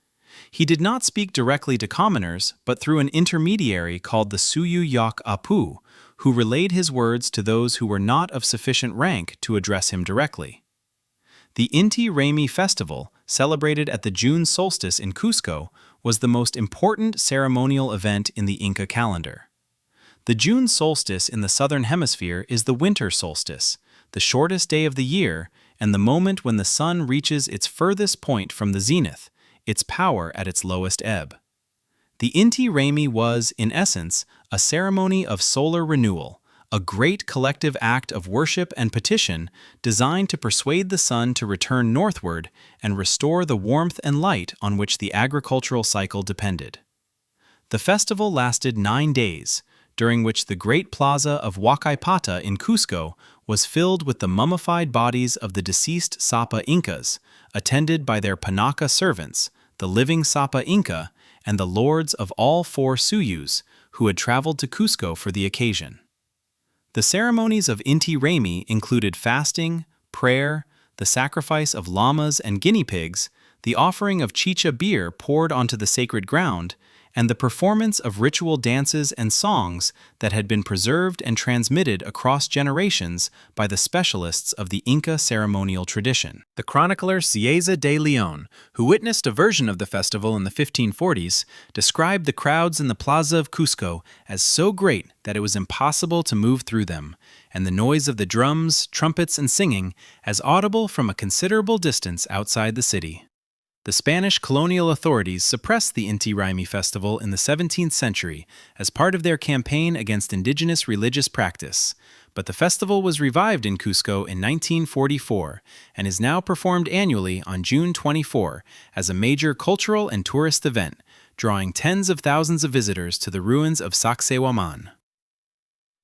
He did not speak directly to commoners, but through an intermediary called the Suyu Yak Apu, who relayed his words to those who were not of sufficient rank to address him directly. The Inti Raymi festival, celebrated at the June solstice in Cusco, was the most important ceremonial event in the Inca calendar. The June solstice in the southern hemisphere is the winter solstice, the shortest day of the year, and the moment when the sun reaches its furthest point from the zenith, its power at its lowest ebb. The Inti Raymi was, in essence, a ceremony of solar renewal, a great collective act of worship and petition designed to persuade the sun to return northward and restore the warmth and light on which the agricultural cycle depended. The festival lasted 9 days, during which the great plaza of Huaycapata in Cusco was filled with the mummified bodies of the deceased Sapa Incas, attended by their Panaka servants, the living Sapa Inca, and the lords of all 4 Suyus who had traveled to Cusco for the occasion. The ceremonies of Inti Raymi included fasting, prayer, the sacrifice of llamas and guinea pigs, the offering of chicha beer poured onto the sacred ground, and the performance of ritual dances and songs that had been preserved and transmitted across generations by the specialists of the Inca ceremonial tradition. The chronicler Cieza de Leon, who witnessed a version of the festival in the 1540s, described the crowds in the Plaza of Cusco as so great that it was impossible to move through them, and the noise of the drums, trumpets, and singing as audible from a considerable distance outside the city. The Spanish colonial authorities suppressed the Inti Raymi festival in the 17th century as part of their campaign against indigenous religious practice, but the festival was revived in Cusco in 1944 and is now performed annually on June 24 as a major cultural and tourist event, drawing tens of thousands of visitors to the ruins of Sacsayhuaman.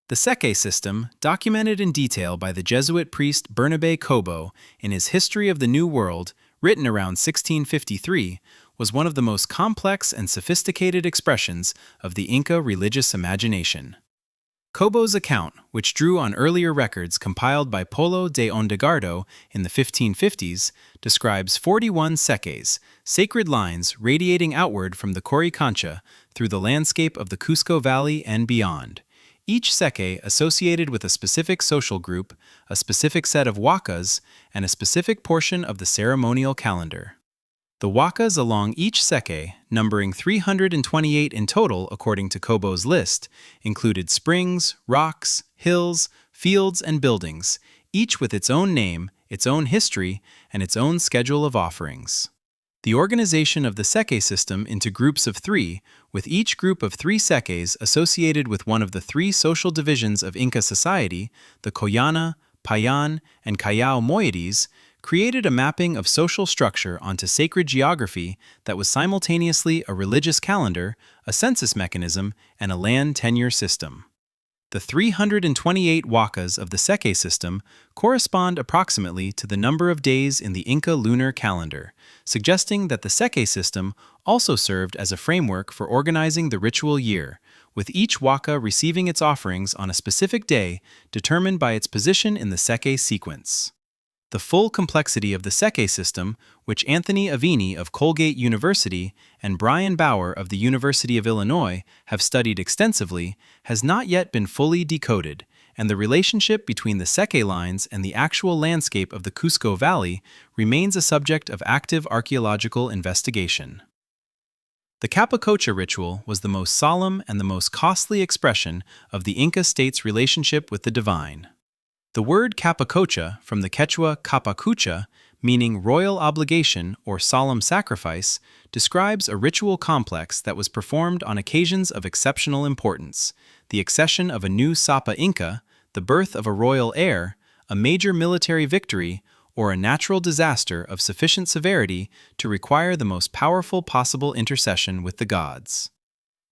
The Seke system, documented in detail by the Jesuit priest Bernabe Cobo in his History of the New World, written around 1653, was one of the most complex and sophisticated expressions of the Inca religious imagination. Cobo's account, which drew on earlier records compiled by Polo de Ondegardo in the 1550s, describes 41 sekes, sacred lines radiating outward from the Coricancha through the landscape of the Cusco Valley and beyond. Each seke associated with a specific social group, a specific set of wakas, and a specific portion of the ceremonial calendar. The wakas along each seke, numbering 328 in total according to Cobo's list, included springs, rocks, hills, fields, and buildings, each with its own name, its own history, and its own schedule of offerings. The organization of the seke system into groups of 3, with each group of 3 sekes associated with one of the 3 social divisions of Inca society, the Koyana, Payan, and Callao moieties, created a mapping of social structure onto sacred geography that was simultaneously a religious calendar, a census mechanism, and a land tenure system. The 328 wakas of the seke system correspond approximately to the number of days in the Inca lunar calendar, suggesting that the seke system also served as a framework for organizing the ritual year, with each waka receiving its offerings on a specific day determined by its position in the seke sequence. The full complexity of the seke system, which Anthony Avini of Colgate University and Brian Bauer of the University of Illinois have studied extensively, has not yet been fully decoded, and the relationship between the seke lines and the actual landscape of the Cusco Valley remains a subject of active archaeological investigation. The Capacocha ritual was the most solemn and the most costly expression of the Inca state's relationship with the divine. The word capacocha, from the Quechua capacucha, meaning royal obligation or solemn sacrifice, describes a ritual complex that was performed on occasions of exceptional importance: the accession of a new Sapa Inca, the birth of a royal heir, a major military victory, or a natural disaster of sufficient severity to require the most powerful possible intercession with the gods.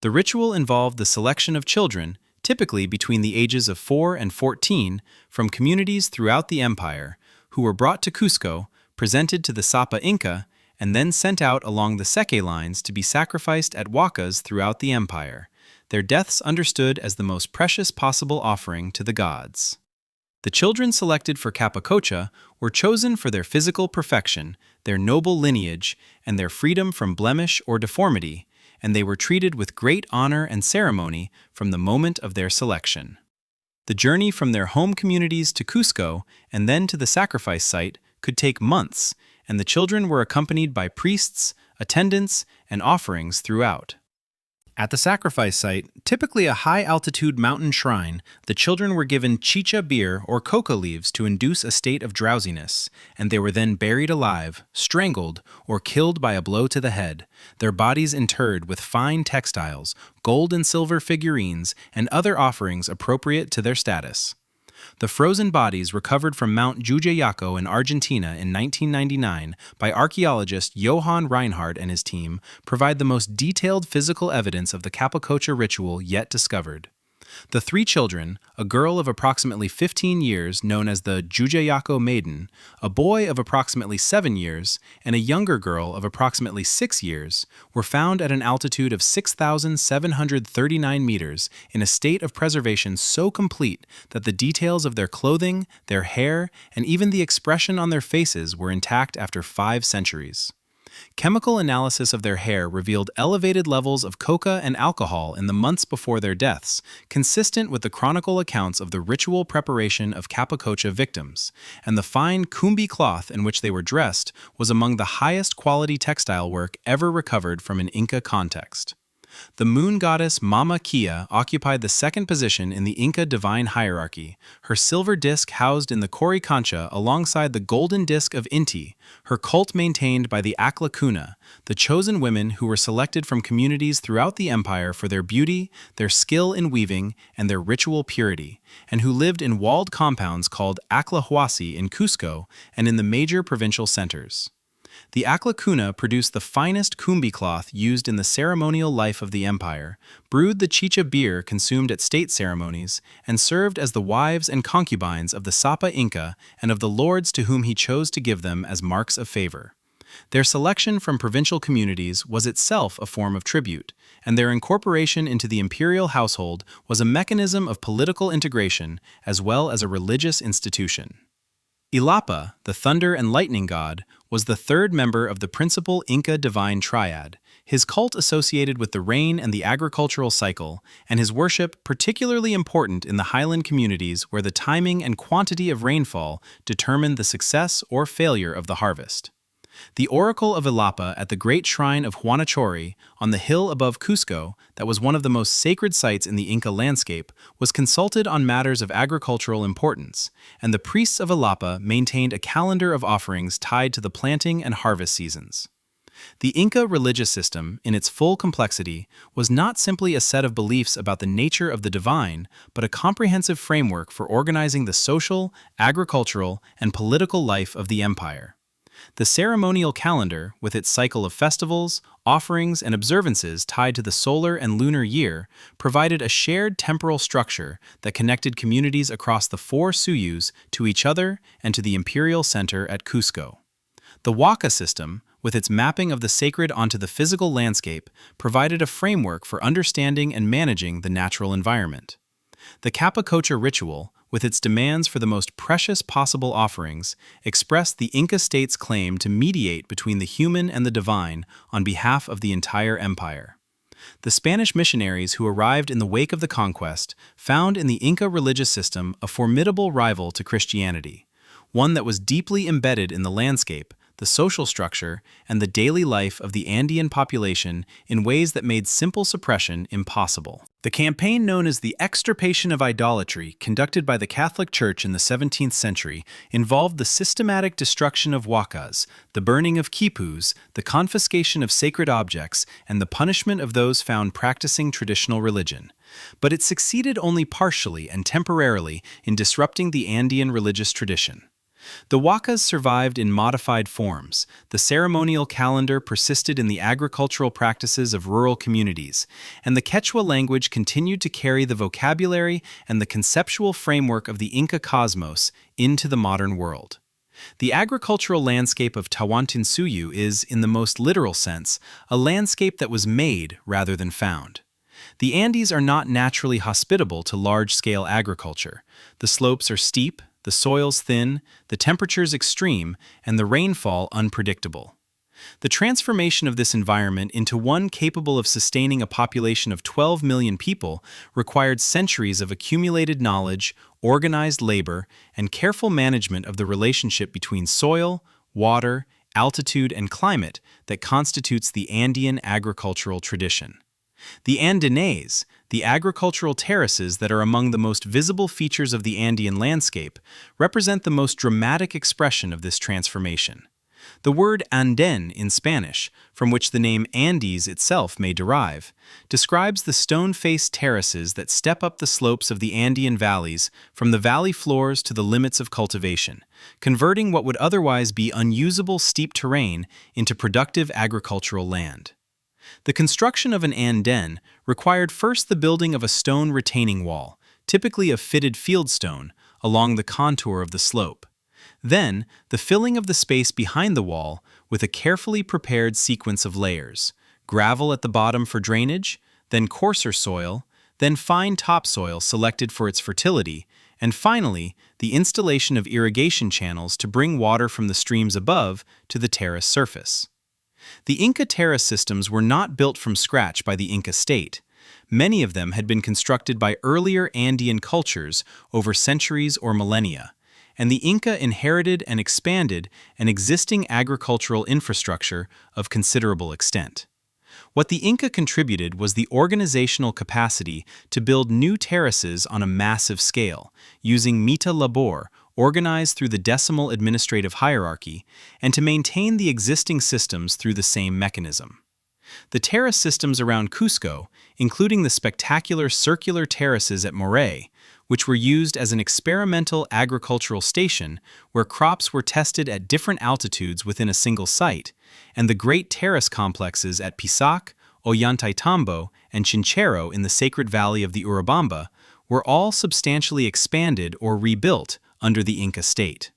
The ritual involved the selection of children, typically between the ages of 4 and 14, from communities throughout the empire, who were brought to Cusco, presented to the Sapa Inca, and then sent out along the Seke lines to be sacrificed at huacas throughout the empire, their deaths understood as the most precious possible offering to the gods. The children selected for capacocha were chosen for their physical perfection, their noble lineage, and their freedom from blemish or deformity, and they were treated with great honor and ceremony from the moment of their selection. The journey from their home communities to Cusco and then to the sacrifice site could take months, and the children were accompanied by priests, attendants, and offerings throughout. At the sacrifice site, typically a high-altitude mountain shrine, the children were given chicha beer or coca leaves to induce a state of drowsiness, and they were then buried alive, strangled, or killed by a blow to the head, their bodies interred with fine textiles, gold and silver figurines, and other offerings appropriate to their status. The frozen bodies recovered from Mount Jujuyaco in Argentina in 1999 by archaeologist Johann Reinhardt and his team provide the most detailed physical evidence of the capacocha ritual yet discovered. The 3 children, a girl of approximately 15 years known as the Jujuyaco Maiden, a boy of approximately 7 years, and a younger girl of approximately 6 years, were found at an altitude of 6,739 meters in a state of preservation so complete that the details of their clothing, their hair, and even the expression on their faces were intact after 5 centuries. Chemical analysis of their hair revealed elevated levels of coca and alcohol in the months before their deaths, consistent with the chronicle accounts of the ritual preparation of capacocha victims, and the fine cumbi cloth in which they were dressed was among the highest quality textile work ever recovered from an Inca context. The moon goddess Mama Kia occupied the second position in the Inca divine hierarchy, her silver disc housed in the Coricancha alongside the golden disc of Inti, her cult maintained by the Akla Kuna, the chosen women who were selected from communities throughout the empire for their beauty, their skill in weaving, and their ritual purity, and who lived in walled compounds called Akla Huasi in Cusco and in the major provincial centers. The Akla Kuna produced the finest cumbi cloth used in the ceremonial life of the empire, brewed the chicha beer consumed at state ceremonies, and served as the wives and concubines of the Sapa Inca and of the lords to whom he chose to give them as marks of favor. Their selection from provincial communities was itself a form of tribute, and their incorporation into the imperial household was a mechanism of political integration as well as a religious institution. Ilapa, the thunder and lightning god, was the third member of the principal Inca divine triad, his cult associated with the rain and the agricultural cycle, and his worship particularly important in the highland communities where the timing and quantity of rainfall determined the success or failure of the harvest. The oracle of Ilapa at the great shrine of Huanachori, on the hill above Cusco, that was one of the most sacred sites in the Inca landscape, was consulted on matters of agricultural importance, and the priests of Ilapa maintained a calendar of offerings tied to the planting and harvest seasons. The Inca religious system, in its full complexity, was not simply a set of beliefs about the nature of the divine, but a comprehensive framework for organizing the social, agricultural, and political life of the empire. The ceremonial calendar, with its cycle of festivals, offerings, and observances tied to the solar and lunar year, provided a shared temporal structure that connected communities across the 4 Suyus to each other and to the imperial center at Cusco. The Huaca system, with its mapping of the sacred onto the physical landscape, provided a framework for understanding and managing the natural environment. The capacocha ritual, with its demands for the most precious possible offerings, expressed the Inca state's claim to mediate between the human and the divine on behalf of the entire empire. The Spanish missionaries who arrived in the wake of the conquest found in the Inca religious system a formidable rival to Christianity, one that was deeply embedded in the landscape, the social structure, and the daily life of the Andean population in ways that made simple suppression impossible. The campaign known as the Extirpation of Idolatry, conducted by the Catholic Church in the 17th century, involved the systematic destruction of huacas, the burning of quipus, the confiscation of sacred objects, and the punishment of those found practicing traditional religion. But it succeeded only partially and temporarily in disrupting the Andean religious tradition. The huacas survived in modified forms, the ceremonial calendar persisted in the agricultural practices of rural communities, and the Quechua language continued to carry the vocabulary and the conceptual framework of the Inca cosmos into the modern world. The agricultural landscape of Tawantinsuyu is, in the most literal sense, a landscape that was made rather than found. The Andes are not naturally hospitable to large-scale agriculture. The slopes are steep, the soils thin, the temperatures extreme, and the rainfall unpredictable. The transformation of this environment into one capable of sustaining a population of 12 million people required centuries of accumulated knowledge, organized labor, and careful management of the relationship between soil, water, altitude, and climate that constitutes the Andean agricultural tradition. The Andenes, the agricultural terraces that are among the most visible features of the Andean landscape, represent the most dramatic expression of this transformation. The word Anden in Spanish, from which the name Andes itself may derive, describes the stone-faced terraces that step up the slopes of the Andean valleys from the valley floors to the limits of cultivation, converting what would otherwise be unusable steep terrain into productive agricultural land. The construction of an anden required first the building of a stone retaining wall, typically of fitted fieldstone, along the contour of the slope. Then, the filling of the space behind the wall with a carefully prepared sequence of layers: gravel at the bottom for drainage, then coarser soil, then fine topsoil selected for its fertility, and finally, the installation of irrigation channels to bring water from the streams above to the terrace surface. The Inca terrace systems were not built from scratch by the Inca state. Many of them had been constructed by earlier Andean cultures over centuries or millennia, and the Inca inherited and expanded an existing agricultural infrastructure of considerable extent. What the Inca contributed was the organizational capacity to build new terraces on a massive scale, using mita labor, organized through the decimal administrative hierarchy, and to maintain the existing systems through the same mechanism. The terrace systems around Cusco, including the spectacular circular terraces at Moray, which were used as an experimental agricultural station where crops were tested at different altitudes within a single site, and the great terrace complexes at Pisac, Ollantaytambo, and Chinchero in the sacred valley of the Urubamba, were all substantially expanded or rebuilt under the Inca state.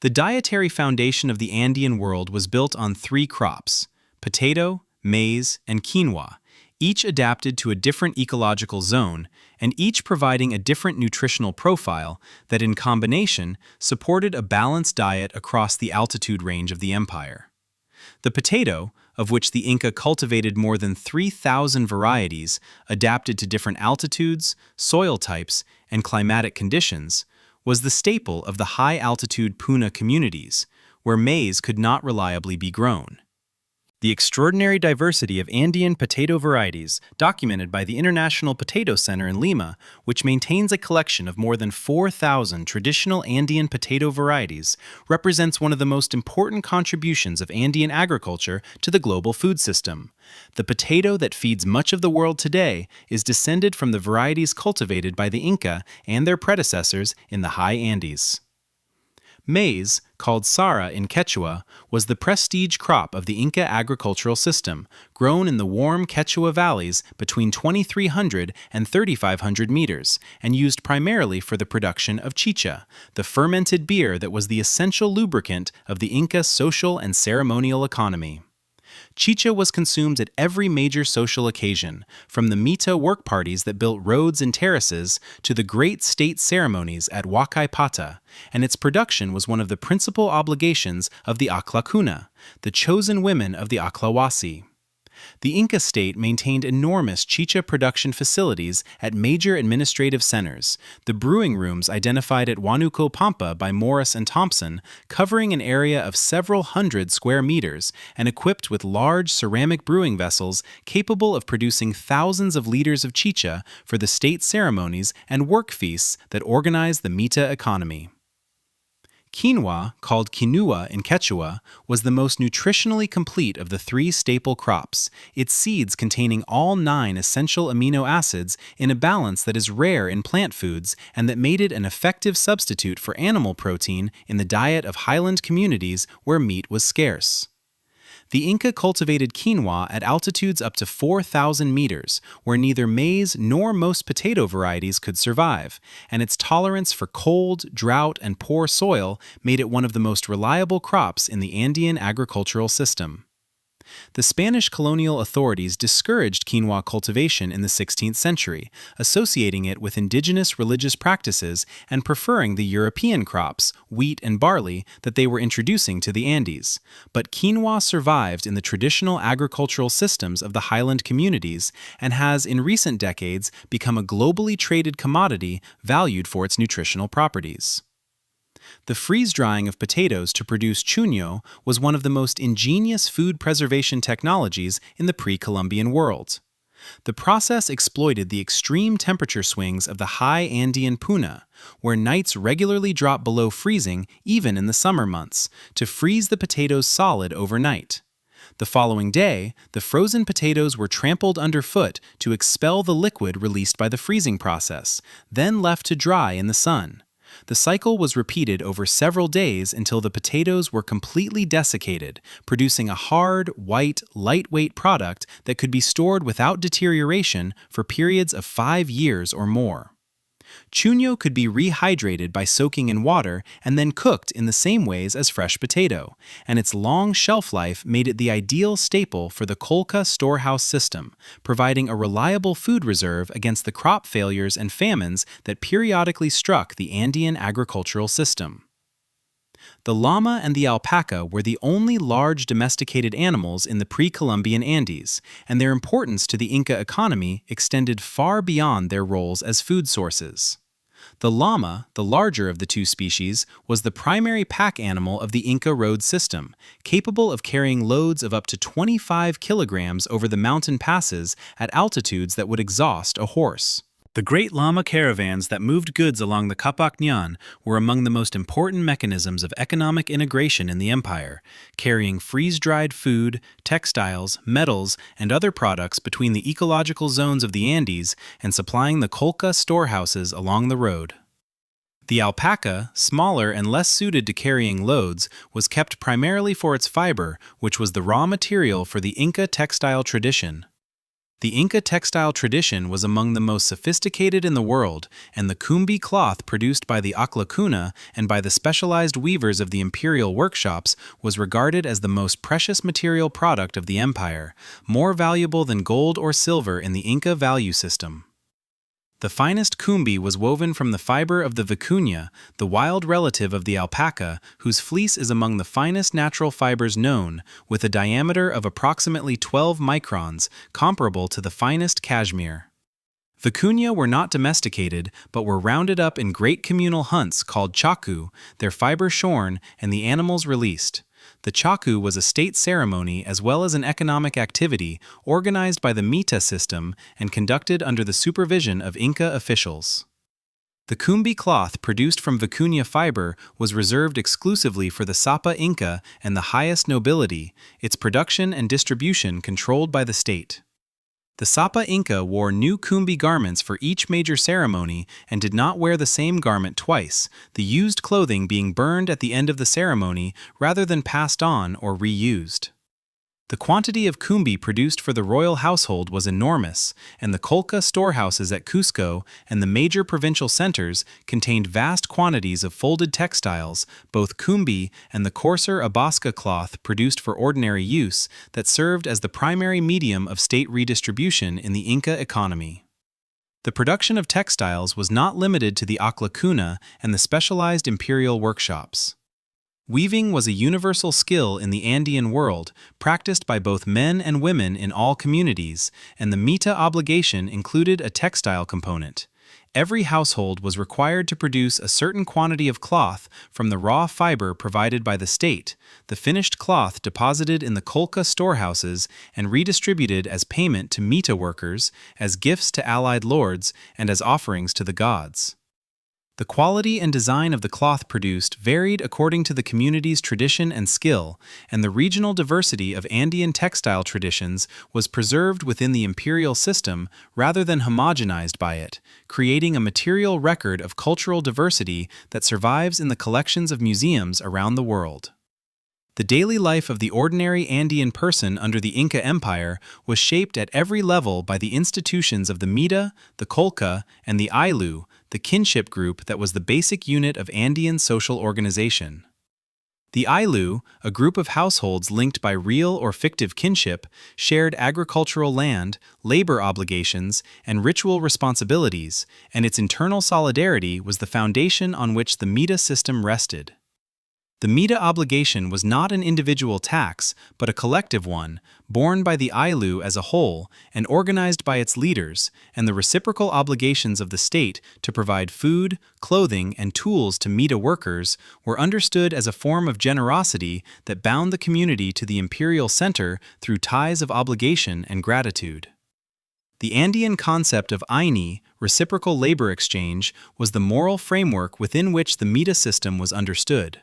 The dietary foundation of the Andean world was built on 3 crops: potato, maize, and quinoa, each adapted to a different ecological zone and each providing a different nutritional profile that in combination supported a balanced diet across the altitude range of the empire. The potato, of which the Inca cultivated more than 3,000 varieties adapted to different altitudes, soil types, and climatic conditions, was the staple of the high-altitude Puna communities, where maize could not reliably be grown. The extraordinary diversity of Andean potato varieties, documented by the International Potato Center in Lima, which maintains a collection of more than 4,000 traditional Andean potato varieties, represents one of the most important contributions of Andean agriculture to the global food system. The potato that feeds much of the world today is descended from the varieties cultivated by the Inca and their predecessors in the high Andes. Maize, called sara in Quechua, was the prestige crop of the Inca agricultural system, grown in the warm Quechua valleys between 2,300 and 3,500 meters, and used primarily for the production of chicha, the fermented beer that was the essential lubricant of the Inca social and ceremonial economy. Chicha was consumed at every major social occasion, from the mita work parties that built roads and terraces to the great state ceremonies at Huacay Pata, and its production was one of the principal obligations of the Aclacuna, the chosen women of the Aclawasi. The Inca state maintained enormous chicha production facilities at major administrative centers, the brewing rooms identified at Huánuco Pampa by Morris and Thompson, covering an area of several hundred square meters and equipped with large ceramic brewing vessels capable of producing thousands of liters of chicha for the state ceremonies and work feasts that organized the Mita economy. Quinoa, called quinua in Quechua, was the most nutritionally complete of the three staple crops, its seeds containing all 9 essential amino acids in a balance that is rare in plant foods and that made it an effective substitute for animal protein in the diet of highland communities where meat was scarce. The Inca cultivated quinoa at altitudes up to 4,000 meters, where neither maize nor most potato varieties could survive, and its tolerance for cold, drought, and poor soil made it one of the most reliable crops in the Andean agricultural system. The Spanish colonial authorities discouraged quinoa cultivation in the 16th century, associating it with indigenous religious practices and preferring the European crops, wheat and barley, that they were introducing to the Andes. But quinoa survived in the traditional agricultural systems of the highland communities and has, in recent decades, become a globally traded commodity valued for its nutritional properties. The freeze-drying of potatoes to produce chuño was one of the most ingenious food preservation technologies in the pre-Columbian world. The process exploited the extreme temperature swings of the high Andean Puna, where nights regularly drop below freezing even in the summer months, to freeze the potatoes solid overnight. The following day, the frozen potatoes were trampled underfoot to expel the liquid released by the freezing process, then left to dry in the sun. The cycle was repeated over several days until the potatoes were completely desiccated, producing a hard, white, lightweight product that could be stored without deterioration for periods of 5 years or more. Chuño could be rehydrated by soaking in water and then cooked in the same ways as fresh potato, and its long shelf life made it the ideal staple for the Colca storehouse system, providing a reliable food reserve against the crop failures and famines that periodically struck the Andean agricultural system. The llama and the alpaca were the only large domesticated animals in the pre-Columbian Andes, and their importance to the Inca economy extended far beyond their roles as food sources. The llama, the larger of the two species, was the primary pack animal of the Inca road system, capable of carrying loads of up to 25 kilograms over the mountain passes at altitudes that would exhaust a horse. The great llama caravans that moved goods along the Capac Ñan were among the most important mechanisms of economic integration in the empire, carrying freeze-dried food, textiles, metals, and other products between the ecological zones of the Andes and supplying the Colca storehouses along the road. The alpaca, smaller and less suited to carrying loads, was kept primarily for its fiber, which was the raw material for the Inca textile tradition. The Inca textile tradition was among the most sophisticated in the world, and the cumbi cloth produced by the Aclacuna and by the specialized weavers of the imperial workshops was regarded as the most precious material product of the empire, more valuable than gold or silver in the Inca value system. The finest cumbi was woven from the fiber of the vicuña, the wild relative of the alpaca, whose fleece is among the finest natural fibers known, with a diameter of approximately 12 microns, comparable to the finest cashmere. Vicuña were not domesticated, but were rounded up in great communal hunts called chaku, their fiber shorn, and the animals released. The chaku was a state ceremony as well as an economic activity organized by the Mita system and conducted under the supervision of Inca officials. The cumbi cloth produced from vicuña fiber was reserved exclusively for the Sapa Inca and the highest nobility, its production and distribution controlled by the state. The Sapa Inca wore new cumbi garments for each major ceremony and did not wear the same garment twice, the used clothing being burned at the end of the ceremony rather than passed on or reused. The quantity of cumbi produced for the royal household was enormous, and the Colca storehouses at Cusco and the major provincial centers contained vast quantities of folded textiles, both cumbi and the coarser abasca cloth produced for ordinary use, that served as the primary medium of state redistribution in the Inca economy. The production of textiles was not limited to the Aclacuna and the specialized imperial workshops. Weaving was a universal skill in the Andean world, practiced by both men and women in all communities, and the mita obligation included a textile component. Every household was required to produce a certain quantity of cloth from the raw fiber provided by the state, the finished cloth deposited in the kolkha storehouses and redistributed as payment to mita workers, as gifts to allied lords, and as offerings to the gods. The quality and design of the cloth produced varied according to the community's tradition and skill, and the regional diversity of Andean textile traditions was preserved within the imperial system rather than homogenized by it, creating a material record of cultural diversity that survives in the collections of museums around the world. The daily life of the ordinary Andean person under the Inca Empire was shaped at every level by the institutions of the mita, the kolkha, and the ailu, the kinship group that was the basic unit of Andean social organization. The ailu, a group of households linked by real or fictive kinship, shared agricultural land, labor obligations, and ritual responsibilities, and its internal solidarity was the foundation on which the mita system rested. The mita obligation was not an individual tax, but a collective one, borne by the ailu as a whole and organized by its leaders, and the reciprocal obligations of the state to provide food, clothing, and tools to mita workers were understood as a form of generosity that bound the community to the imperial center through ties of obligation and gratitude. The Andean concept of aini, reciprocal labor exchange, was the moral framework within which the mita system was understood.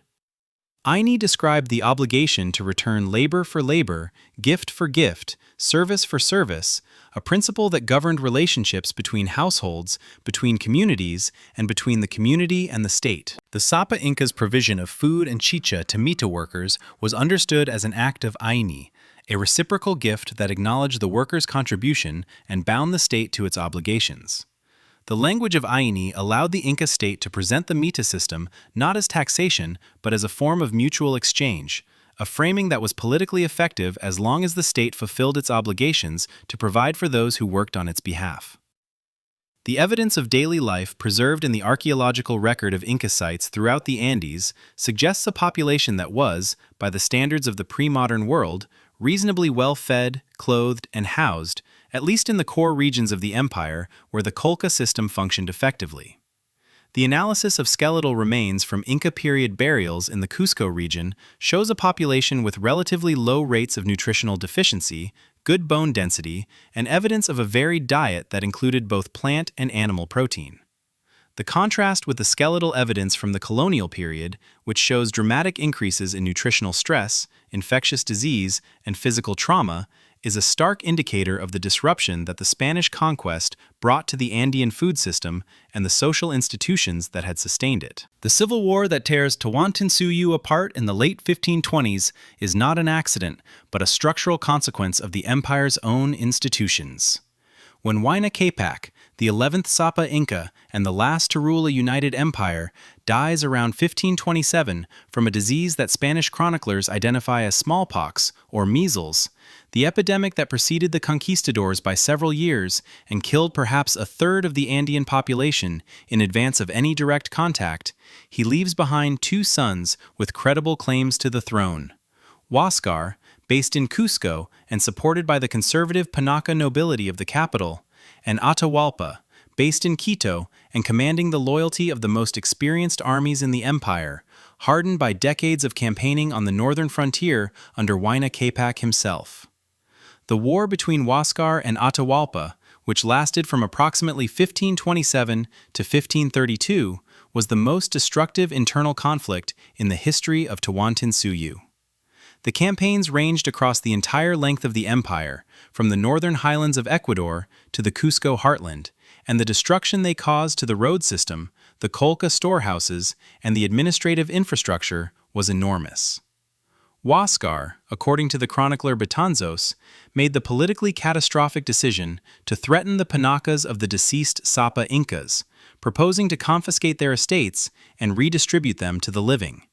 Aini described the obligation to return labor for labor, gift for gift, service for service, a principle that governed relationships between households, between communities, and between the community and the state. The Sapa Inca's provision of food and chicha to mita workers was understood as an act of aini, a reciprocal gift that acknowledged the workers' contribution and bound the state to its obligations. The language of aini allowed the Inca state to present the mita system not as taxation, but as a form of mutual exchange, a framing that was politically effective as long as the state fulfilled its obligations to provide for those who worked on its behalf. The evidence of daily life preserved in the archaeological record of Inca sites throughout the Andes suggests a population that was, by the standards of the pre-modern world, reasonably well fed, clothed, and housed, at least in the core regions of the empire where the kolkha system functioned effectively. The analysis of skeletal remains from Inca period burials in the Cusco region shows a population with relatively low rates of nutritional deficiency, good bone density, and evidence of a varied diet that included both plant and animal protein. The contrast with the skeletal evidence from the colonial period, which shows dramatic increases in nutritional stress, infectious disease, and physical trauma, is a stark indicator of the disruption that the Spanish conquest brought to the Andean food system and the social institutions that had sustained it. The civil war that tears Tawantinsuyu apart in the late 1520s is not an accident, but a structural consequence of the empire's own institutions. When Huayna Capac, the 11th Sapa Inca and the last to rule a united empire, dies around 1527 from a disease that Spanish chroniclers identify as smallpox or measles, the epidemic that preceded the conquistadors by several years and killed perhaps a third of the Andean population in advance of any direct contact, he leaves behind two sons with credible claims to the throne. Huáscar, based in Cusco and supported by the conservative Panaca nobility of the capital, and Atahualpa, based in Quito and commanding the loyalty of the most experienced armies in the empire, hardened by decades of campaigning on the northern frontier under Huayna Capac himself. The war between Huáscar and Atahualpa, which lasted from approximately 1527 to 1532, was the most destructive internal conflict in the history of Tawantinsuyu. The campaigns ranged across the entire length of the empire, from the northern highlands of Ecuador to the Cusco heartland, and the destruction they caused to the road system, the kolkha storehouses, and the administrative infrastructure was enormous. Huáscar, according to the chronicler Betanzos, made the politically catastrophic decision to threaten the Panacas of the deceased Sapa Incas, proposing to confiscate their estates and redistribute them to the living,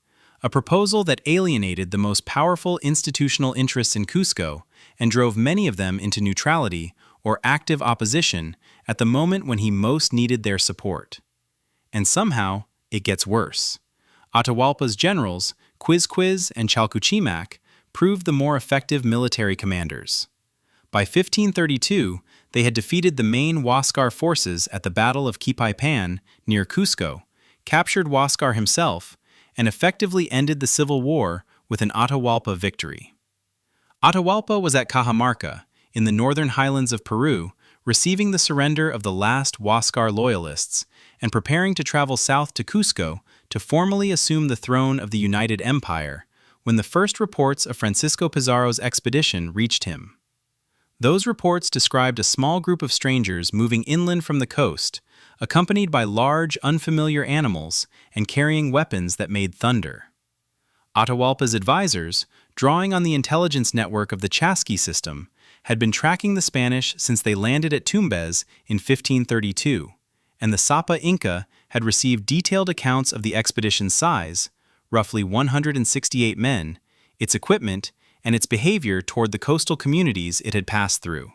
a proposal that alienated the most powerful institutional interests in Cusco and drove many of them into neutrality or active opposition at the moment when he most needed their support. And somehow, it gets worse. Atahualpa's generals, Quizquiz and Chalcuchimac proved the more effective military commanders. By 1532, they had defeated the main Huascar forces at the Battle of Quipaipan near Cusco, captured Huascar himself, and effectively ended the civil war with an Atahualpa victory. Atahualpa was at Cajamarca, in the northern highlands of Peru, receiving the surrender of the last Huascar loyalists and preparing to travel south to Cusco to formally assume the throne of the United Empire, when the first reports of Francisco Pizarro's expedition reached him. Those reports described a small group of strangers moving inland from the coast, accompanied by large, unfamiliar animals and carrying weapons that made thunder. Atahualpa's advisors, drawing on the intelligence network of the Chasqui system, had been tracking the Spanish since they landed at Tumbes in 1532, and the Sapa Inca had received detailed accounts of the expedition's size, roughly 168 men, its equipment, and its behavior toward the coastal communities it had passed through.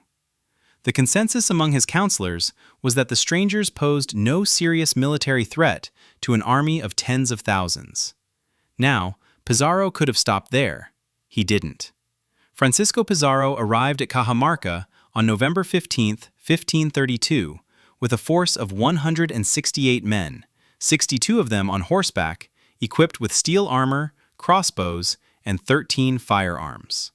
The consensus among his counselors was that the strangers posed no serious military threat to an army of tens of thousands. Now, Pizarro could have stopped there. He didn't. Francisco Pizarro arrived at Cajamarca on November 15, 1532, with a force of 168 men, 62 of them on horseback, equipped with steel armor, crossbows, and 13 firearms.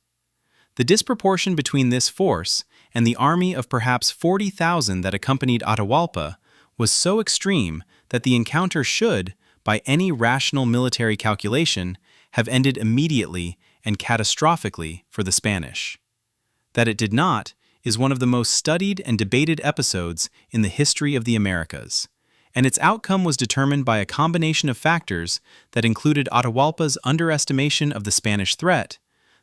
The disproportion between this force and the army of perhaps 40,000 that accompanied Atahualpa was so extreme that the encounter should, by any rational military calculation, have ended immediately and catastrophically for the Spanish. That it did not is one of the most studied and debated episodes in the history of the Americas, and its outcome was determined by a combination of factors that included Atahualpa's underestimation of the Spanish threat,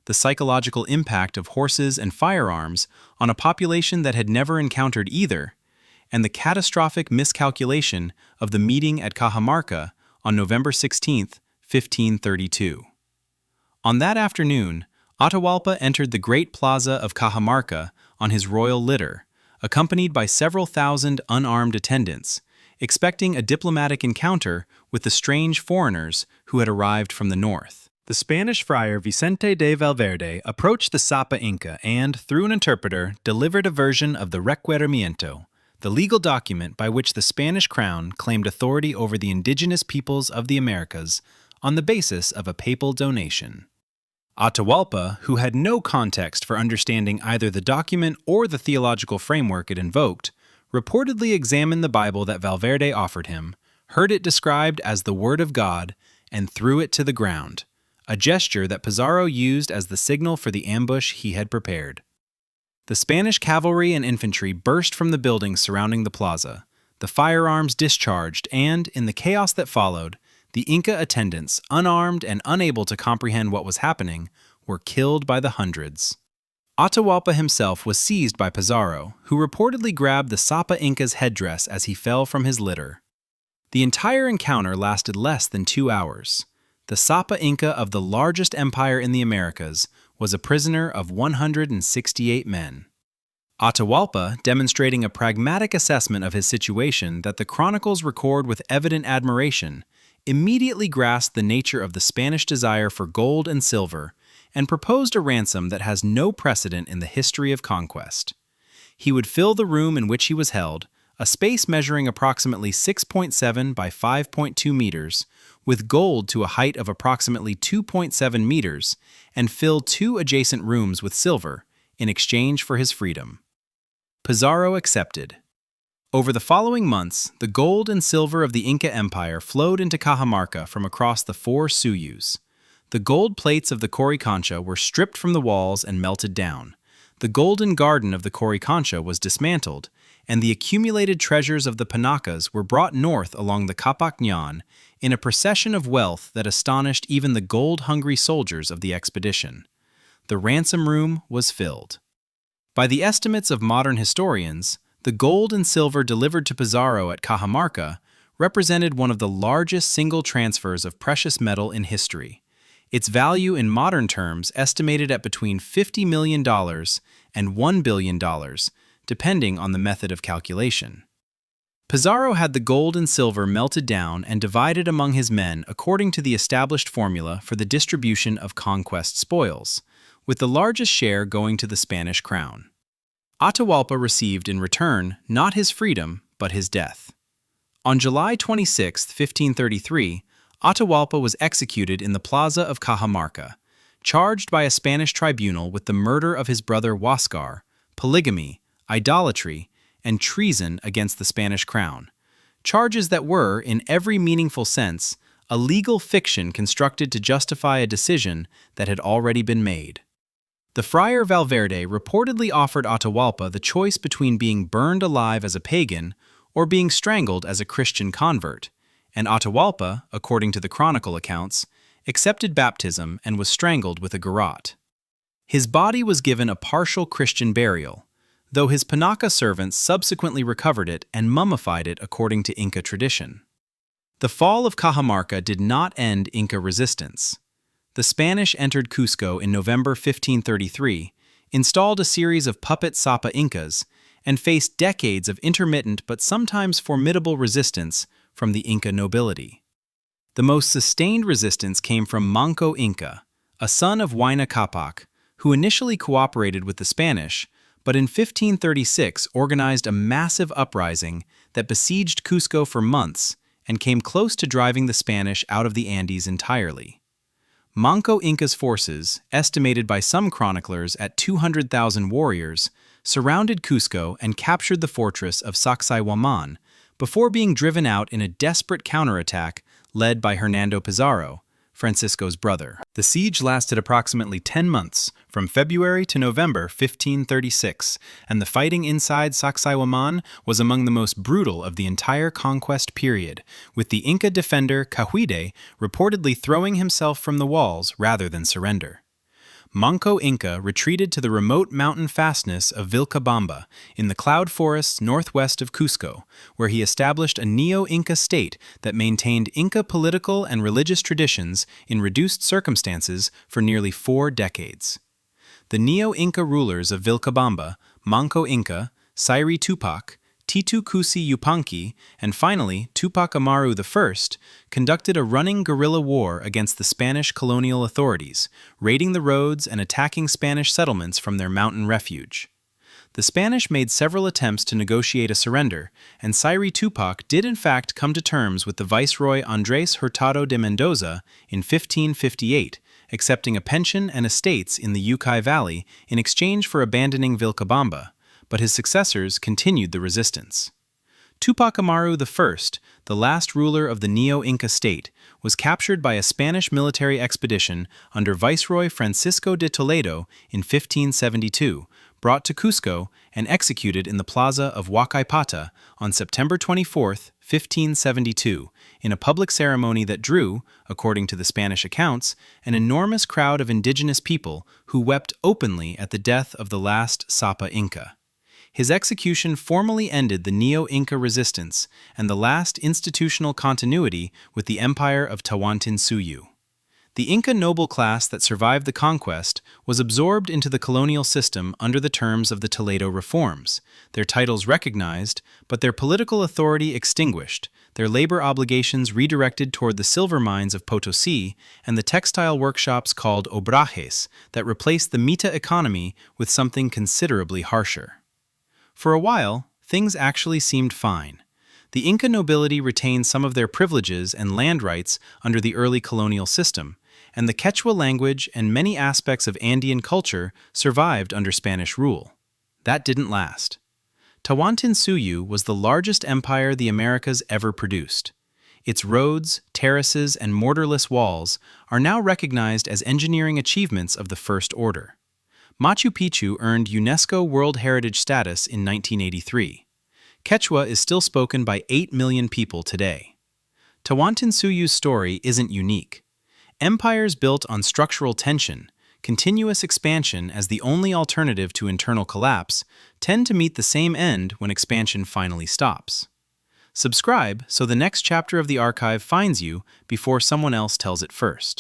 the psychological impact of horses and firearms on a population that had never encountered either, and the catastrophic miscalculation of the meeting at Cajamarca on November 16, 1532. On that afternoon, Atahualpa entered the great plaza of Cajamarca on his royal litter, accompanied by several thousand unarmed attendants, expecting a diplomatic encounter with the strange foreigners who had arrived from the north. The Spanish friar Vicente de Valverde approached the Sapa Inca and, through an interpreter, delivered a version of the Requerimiento, the legal document by which the Spanish crown claimed authority over the indigenous peoples of the Americas on the basis of a papal donation. Atahualpa, who had no context for understanding either the document or the theological framework it invoked, reportedly examined the Bible that Valverde offered him, heard it described as the Word of God, and threw it to the ground, a gesture that Pizarro used as the signal for the ambush he had prepared. The Spanish cavalry and infantry burst from the buildings surrounding the plaza, the firearms discharged, and, in the chaos that followed, the Inca attendants, unarmed and unable to comprehend what was happening, were killed by the hundreds. Atahualpa himself was seized by Pizarro, who reportedly grabbed the Sapa Inca's headdress as he fell from his litter. The entire encounter lasted less than 2 hours. The Sapa Inca of the largest empire in the Americas was a prisoner of 168 men. Atahualpa, demonstrating a pragmatic assessment of his situation that the chronicles record with evident admiration, immediately grasped the nature of the Spanish desire for gold and silver and proposed a ransom that has no precedent in the history of conquest. He would fill the room in which he was held, a space measuring approximately 6.7 by 5.2 meters, with gold to a height of approximately 2.7 meters, and fill 2 adjacent rooms with silver in exchange for his freedom. Pizarro accepted. Over the following months, the gold and silver of the Inca Empire flowed into Cajamarca from across the 4 Suyus. The gold plates of the Coricancha were stripped from the walls and melted down. The golden garden of the Coricancha was dismantled, and the accumulated treasures of the Panacas were brought north along the Capac Ñan in a procession of wealth that astonished even the gold-hungry soldiers of the expedition. The ransom room was filled. By the estimates of modern historians, the gold and silver delivered to Pizarro at Cajamarca represented one of the largest single transfers of precious metal in history, its value in modern terms estimated at between $50 million and $1 billion, depending on the method of calculation. Pizarro had the gold and silver melted down and divided among his men according to the established formula for the distribution of conquest spoils, with the largest share going to the Spanish crown. Atahualpa received in return not his freedom, but his death. On July 26, 1533, Atahualpa was executed in the plaza of Cajamarca, charged by a Spanish tribunal with the murder of his brother Huáscar, polygamy, idolatry, and treason against the Spanish crown, charges that were, in every meaningful sense, a legal fiction constructed to justify a decision that had already been made. The friar Valverde reportedly offered Atahualpa the choice between being burned alive as a pagan or being strangled as a Christian convert, and Atahualpa, according to the chronicle accounts, accepted baptism and was strangled with a garrote. His body was given a partial Christian burial, though his Panaca servants subsequently recovered it and mummified it according to Inca tradition. The fall of Cajamarca did not end Inca resistance. The Spanish entered Cusco in November 1533, installed a series of puppet Sapa Incas, and faced decades of intermittent but sometimes formidable resistance from the Inca nobility. The most sustained resistance came from Manco Inca, a son of Huayna Capac, who initially cooperated with the Spanish, but in 1536 organized a massive uprising that besieged Cusco for months and came close to driving the Spanish out of the Andes entirely. Manco Inca's forces, estimated by some chroniclers at 200,000 warriors, surrounded Cusco and captured the fortress of Sacsayhuaman before being driven out in a desperate counterattack led by Hernando Pizarro, Francisco's brother. The siege lasted approximately 10 months, from February to November 1536, and the fighting inside Sacsayhuaman was among the most brutal of the entire conquest period, with the Inca defender Cahuide reportedly throwing himself from the walls rather than surrender. Manco Inca retreated to the remote mountain fastness of Vilcabamba in the cloud forests northwest of Cusco, where he established a neo-Inca state that maintained Inca political and religious traditions in reduced circumstances for nearly 4 decades. The neo-Inca rulers of Vilcabamba, Manco Inca, Sayri Tupac, Titu Cusi Yupanqui, and finally Tupac Amaru I, conducted a running guerrilla war against the Spanish colonial authorities, raiding the roads and attacking Spanish settlements from their mountain refuge. The Spanish made several attempts to negotiate a surrender, and Sayri Tupac did in fact come to terms with the Viceroy Andrés Hurtado de Mendoza in 1558, accepting a pension and estates in the Yucay Valley in exchange for abandoning Vilcabamba, but his successors continued the resistance. Tupac Amaru I, the last ruler of the neo-Inca state, was captured by a Spanish military expedition under Viceroy Francisco de Toledo in 1572, brought to Cusco, and executed in the plaza of Huacaypata on September 24, 1572, in a public ceremony that drew, according to the Spanish accounts, an enormous crowd of indigenous people who wept openly at the death of the last Sapa Inca. His execution formally ended the neo-Inca resistance and the last institutional continuity with the empire of Tawantinsuyu. The Inca noble class that survived the conquest was absorbed into the colonial system under the terms of the Toledo reforms, their titles recognized, but their political authority extinguished, their labor obligations redirected toward the silver mines of Potosí and the textile workshops called obrajes that replaced the mita economy with something considerably harsher. For a while, things actually seemed fine. The Inca nobility retained some of their privileges and land rights under the early colonial system, and the Quechua language and many aspects of Andean culture survived under Spanish rule. That didn't last. Tawantinsuyu was the largest empire the Americas ever produced. Its roads, terraces, and mortarless walls are now recognized as engineering achievements of the first order. Machu Picchu earned UNESCO World Heritage status in 1983. Quechua is still spoken by 8 million people today. Tawantinsuyu's story isn't unique. Empires built on structural tension, continuous expansion as the only alternative to internal collapse, tend to meet the same end when expansion finally stops. Subscribe so the next chapter of the archive finds you before someone else tells it first.